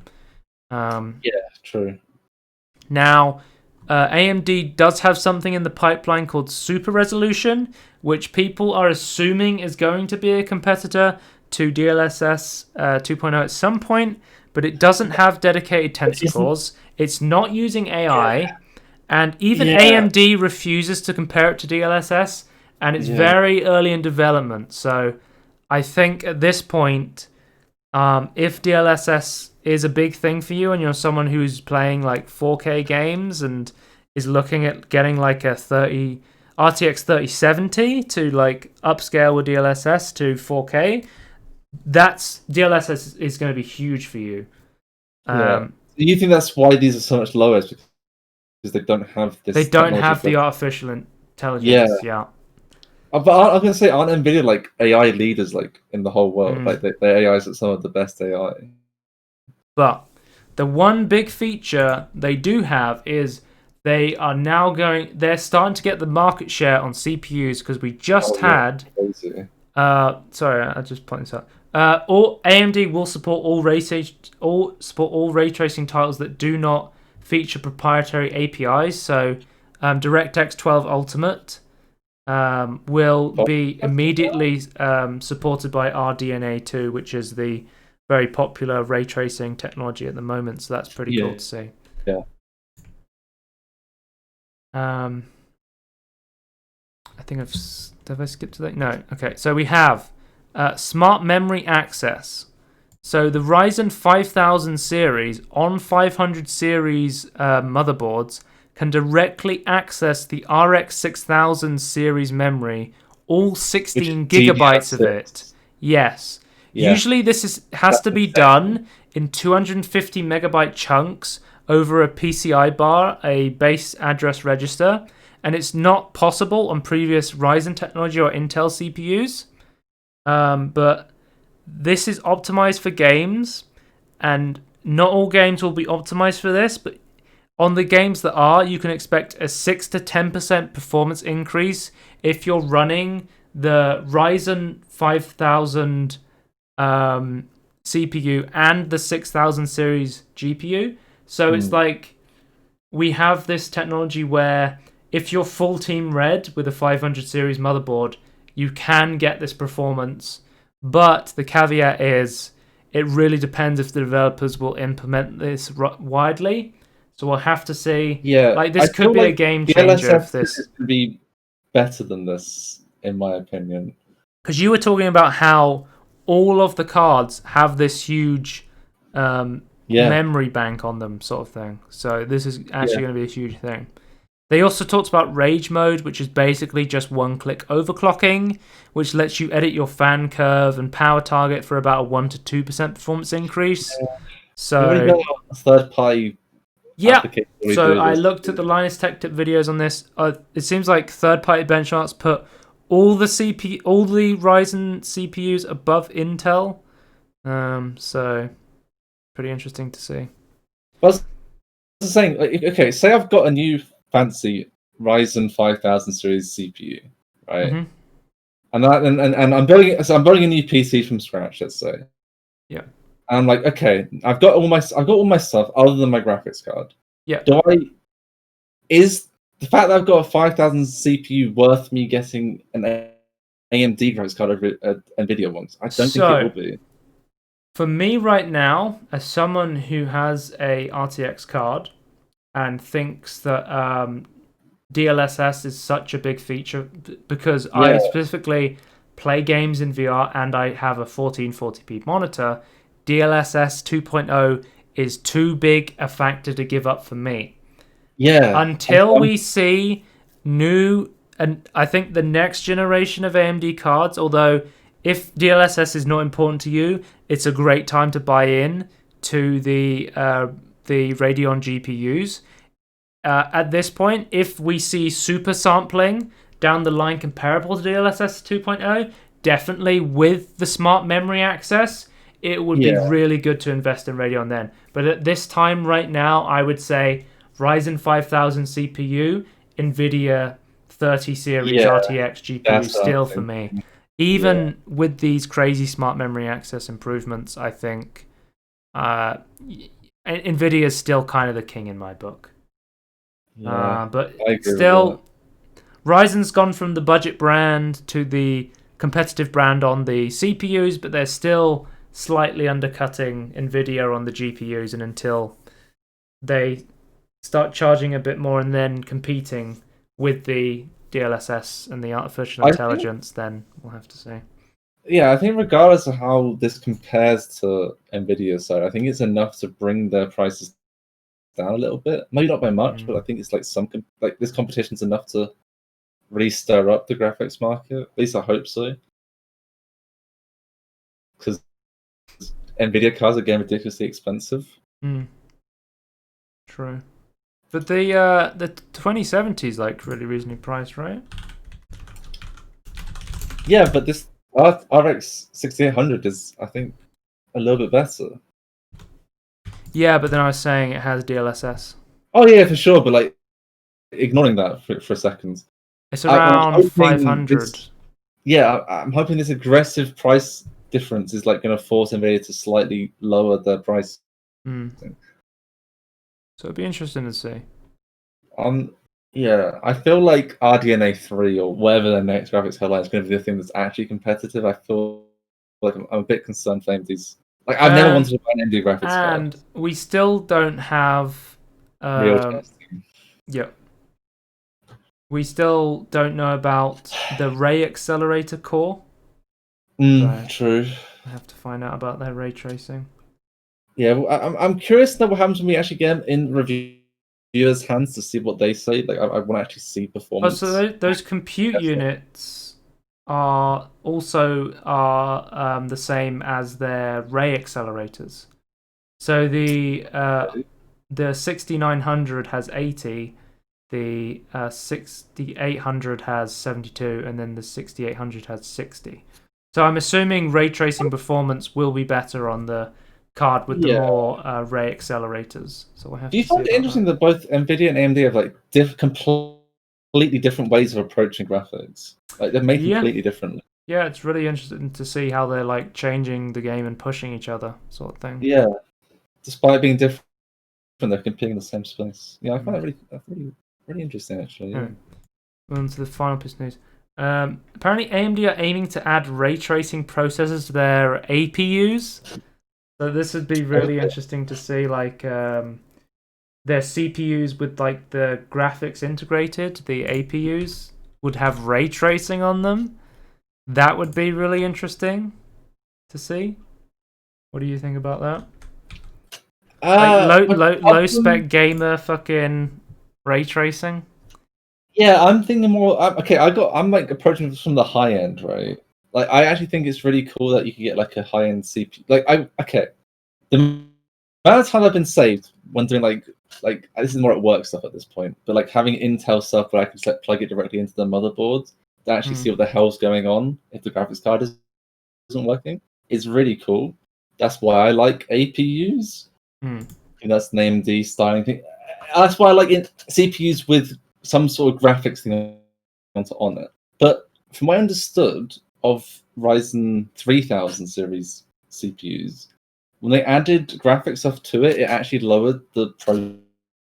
True. Now, AMD does have something in the pipeline called super resolution, which people are assuming is going to be a competitor to DLSS 2.0 at some point, but it doesn't have dedicated tensor cores. It's not using AI, and even AMD refuses to compare it to DLSS, and it's very early in development. So I think at this point, if DLSS is a big thing for you and you're someone who's playing like 4K games and is looking at getting like a RTX 3070 to like upscale with DLSS to 4K, DLSS is going to be huge for you. Do you think that's why these are so much lower? Because they don't have this. They don't have the artificial intelligence. Yeah. But I was going to say, aren't Nvidia like AI leaders like in the whole world? Like their AIs are some of the best AI. But the one big feature they do have is they're starting to get the market share on CPUs, because we just had. Sorry, I just pointed this out. AMD will support all ray tracing titles that do not feature proprietary APIs. So, DirectX 12 Ultimate will be immediately supported by RDNA 2, which is the very popular ray tracing technology at the moment. So that's pretty cool to see. Yeah. I think have I skipped to that? No. Okay. So we have smart memory access. So the Ryzen 5000 series on 500 series motherboards can directly access the RX 6000 series memory all 16 Which is gigabytes of it. DDR6. Yes. Yeah. Usually has to be done in 250 megabyte chunks over a PCI bar, a base address register, and it's not possible on previous Ryzen technology or Intel CPUs. But this is optimized for games, and not all games will be optimized for this, but on the games that are, you can expect a 6 to 10% performance increase if you're running the Ryzen 5000 CPU and the 6000 series GPU. So it's like we have this technology where if you're full team red with a 500 series motherboard, you can get this performance. But the caveat is it really depends if the developers will implement this widely. So we'll have to see. Yeah, Like this could be a game changer if this could be better than this, in my opinion. Because you were talking about how all of the cards have this huge memory bank on them, sort of thing. So this is actually going to be a huge thing. They also talked about Rage Mode, which is basically just one-click overclocking, which lets you edit your fan curve and power target for about a 1 to 2% performance increase. So third-party. Yeah, so I looked at the Linus Tech Tip videos on this. It seems like third-party benchmarks put all the Ryzen CPUs above Intel. So pretty interesting to see. I was saying, okay, say I've got a new fancy Ryzen 5000 series CPU, right? Mm-hmm. And I'm building a new PC from scratch, let's say. Yeah. And I'm like, okay, I've got all my stuff other than my graphics card. Yeah. Is the fact that I've got a 5000 CPU worth me getting an AMD graphics card over Nvidia ones? I don't think it will be. For me right now, as someone who has a RTX card and thinks that DLSS is such a big feature because I specifically play games in VR and I have a 1440p monitor, DLSS 2.0 is too big a factor to give up for me. Yeah. Until we see new, and I think the next generation of AMD cards, although if DLSS is not important to you, it's a great time to buy in to the Radeon GPUs. At this point, if we see super sampling down the line comparable to DLSS 2.0, definitely with the smart memory access, it would be really good to invest in Radeon then. But at this time right now, I would say Ryzen 5000 CPU, NVIDIA 30 series RTX GPU still for me. Even with these crazy smart memory access improvements, I think NVIDIA is still kind of the king in my book. But still, Ryzen's gone from the budget brand to the competitive brand on the CPUs, but they're still slightly undercutting NVIDIA on the GPUs, and until they start charging a bit more and then competing with the DLSS and the artificial intelligence, then we'll have to see. Yeah, I think regardless of how this compares to NVIDIA's side, I think it's enough to bring their prices down a little bit. Maybe not by much, but I think it's like this competition's enough to really stir up the graphics market. At least I hope so. Because NVIDIA cards are getting ridiculously expensive. True. But the 2070 is like really reasonably priced, right? Yeah, but this RX 6800 is, I think, a little bit better. Yeah, but then I was saying it has DLSS. Oh yeah, for sure. But like, ignoring that for a second, it's around 500. I'm hoping this aggressive price difference is like going to force NVIDIA to slightly lower their price. So it'd be interesting to see. Yeah, I feel like RDNA 3 or whatever the next graphics headline is going to be the thing that's actually competitive. I feel like I'm a bit concerned for AMD's. Like, I've never wanted to buy an AMD graphics card. And we still don't have real testing. Yeah. We still don't know about the Ray Accelerator core. True. I have to find out about their ray tracing. Yeah, well, I'm curious to know what happens when we actually get them in reviewers' hands to see what they say. Like, I want to actually see performance. So those compute units are the same as their ray accelerators. So the 6900 has 80, the 6800 has 72, and then the 6800 has 60. So I'm assuming ray tracing performance will be better on the card with the more ray accelerators. So I have Do you to find see it interesting that both Nvidia and AMD have like completely different ways of approaching graphics? Like they're made completely differently. Yeah, it's really interesting to see how they're like changing the game and pushing each other, sort of thing. Yeah, despite being different, they're competing in the same space. Yeah, I find that really interesting actually. Yeah. On to the final piece of news. Apparently, AMD are aiming to add ray tracing processors to their APUs. So this would be really interesting to see, like their CPUs with like the graphics integrated, the APUs would have ray tracing on them. That would be really interesting to see. What do you think about that? Like low spec gamer fucking ray tracing. Yeah, I'm thinking more. I'm like approaching this from the high end, right? Like, I actually think it's really cool that you can get like a high end CPU. The amount of time I've been saved when doing like this is more at work stuff at this point, but like having Intel stuff where I can just like plug it directly into the motherboard to actually see what the hell's going on if the graphics card isn't working is really cool. That's why I like APUs. And that's an AMD styling thing. That's why I like CPUs with some sort of graphics thing on it. But from what I understood of Ryzen 3000 series CPUs, when they added graphics stuff to it, it actually lowered the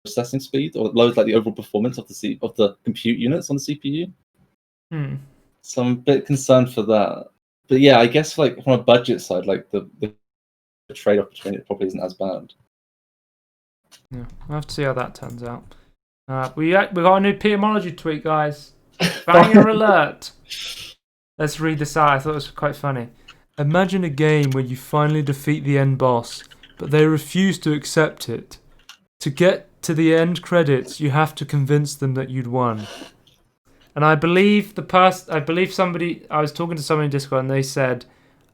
processing speed or lowered like the overall performance of the compute units on the CPU. So I'm a bit concerned for that. But yeah, I guess like from a budget side, like the trade-off between it probably isn't as bad. Yeah, we'll have to see how that turns out. We got a new PMology tweet, guys. Banger alert! Let's read this out. I thought it was quite funny. Imagine a game where you finally defeat the end boss, but they refuse to accept it. To get to the end credits, you have to convince them that you'd won. And I believe somebody. I was talking to somebody in Discord, and they said,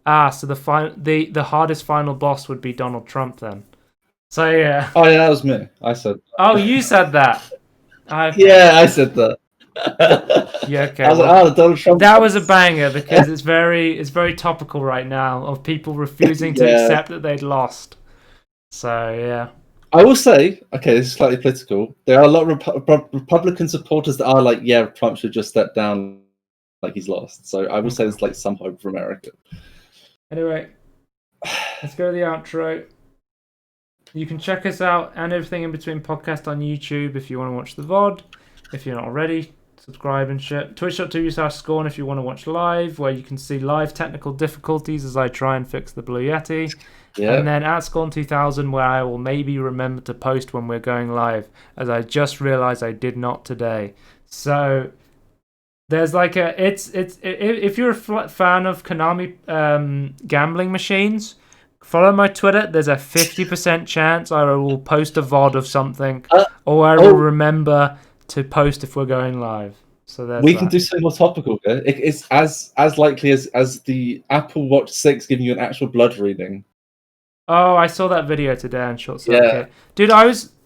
so the hardest final boss would be Donald Trump then. So yeah. Oh yeah, that was me. I said. Oh, you said that. Yeah, I said that. Yeah, okay. I was like, Donald Trump. That was a banger because it's very topical right now of people refusing to accept that they'd lost. So yeah. I will say, okay, this is slightly political. There are a lot of Republican supporters that are like, yeah, Trump should just step down, like he's lost. So I will say there's like some hope for America. Anyway, let's go to the outro. You can check us out and everything in between podcast on YouTube if you want to watch the VOD. If you're not already, subscribe and share. Twitch.tv/Scorn if you want to watch live, where you can see live technical difficulties as I try and fix the Blue Yeti. And then at Scorn2000, where I will maybe remember to post when we're going live, as I just realized I did not today. So there's like if you're a fan of Konami gambling machines, follow my Twitter. There's a 50% chance I will post a VOD of something, or I will remember to post if we're going live. So we can do something more topical here. It's as likely as the Apple Watch 6 giving you an actual blood reading. Oh, I saw that video today on Short Circuit. Dude,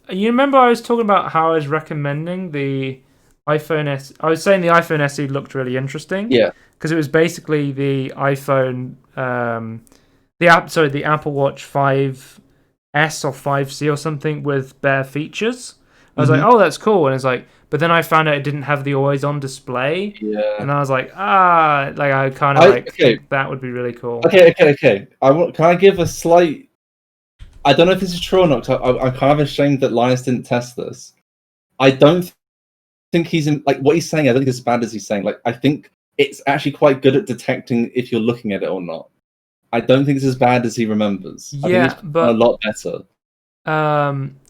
you remember I was talking about how I was recommending the iPhone S. I was saying the iPhone SE looked really interesting. Yeah. Because it was basically the iPhone, the Apple Watch 5S or 5C or something with bare features. I was like, oh, that's cool. And it's like, but then I found out it didn't have the always on display. Yeah. And I was like, I kind of think that would be really cool. Okay. Can I give a slight... I don't know if this is true or not, because I'm kind of ashamed that Linus didn't test this. I don't think he's in... Like, what he's saying, I don't think it's as bad as he's saying. Like, I think it's actually quite good at detecting if you're looking at it or not. I don't think it's as bad as he remembers. Yeah, I think it's but... a lot better.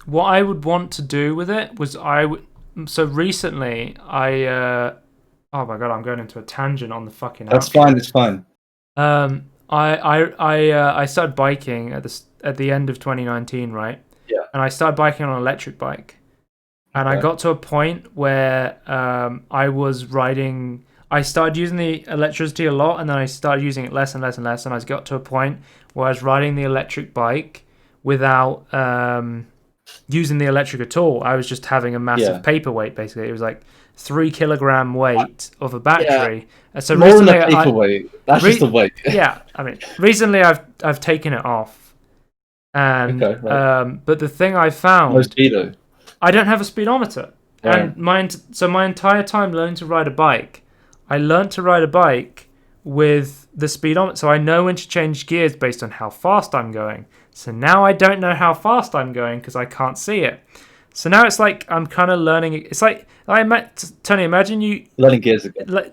What I would want to do with it was So recently, oh my god, I'm going into a tangent on the fucking... That's fine, it's fine. I started biking at the end of 2019, right? Yeah. And I started biking on an electric bike. And I got to a point where I was riding I started using the electricity a lot, and then I started using it less and less and less, and I got to a point where I was riding the electric bike without using the electric at all. I was just having a massive paperweight, basically. It was like 3 kilogram weight of a battery. And so More recently, than a paperweight. That's just a weight. Yeah, I mean, recently I've taken it off, and but the thing I found, no speedo. I don't have a speedometer, and my entire time learning to ride a bike, I learned to ride a bike with the speedometer, so I know when to change gears based on how fast I'm going. So now I don't know how fast I'm going because I can't see it. So now it's like I'm kind of learning. It's like Tony, imagine you learning gears again.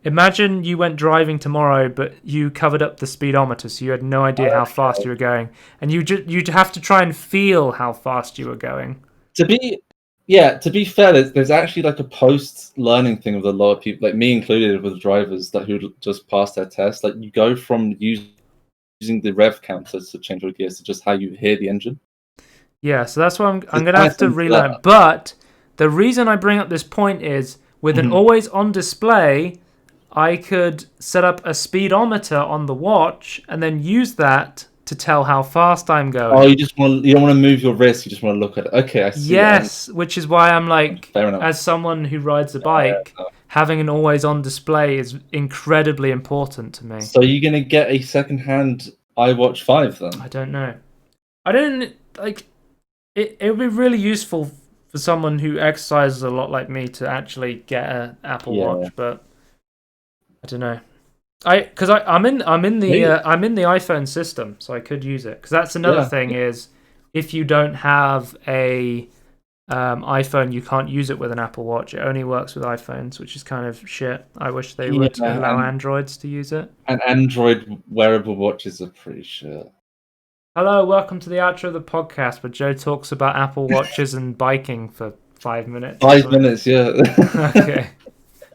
Imagine you went driving tomorrow, but you covered up the speedometer, so you had no idea how fast you were going, and you'd have to try and feel how fast you were going. To be fair, there's actually like a post-learning thing with a lot of people, like me included, with drivers who just passed their test. Like you go from using the rev counter to change your gears to just how you hear the engine. Yeah, so that's why I'm going to have to relearn. But the reason I bring up this point is with an always-on display, I could set up a speedometer on the watch and then use that to tell how fast I'm going. Oh, you don't want to move your wrist. You just want to look at it. Okay, I see. Yes, which is why I'm like, as someone who rides a bike, having an always-on display is incredibly important to me. So you're gonna get a second-hand iWatch 5 then? I don't know. I don't like. It would be really useful for someone who exercises a lot like me to actually get an Apple Watch, but I don't know. I'm in the iPhone system, so I could use it. Because that's another thing is, if you don't have a iPhone, you can't use it with an Apple Watch. It only works with iPhones, which is kind of shit. I wish they would allow Androids to use it. And Android wearable watches are pretty shit. Hello, welcome to the outro of the podcast where Joe talks about Apple Watches and biking for 5 minutes. 5 minutes, yeah. Okay.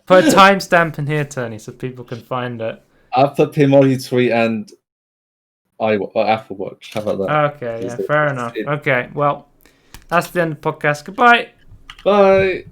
Put a timestamp in here, Tony, so people can find it. I'll put Molydeux tweet and Apple Watch. How about that? Okay, yeah, fair enough. Okay, well, that's the end of the podcast. Goodbye. Bye.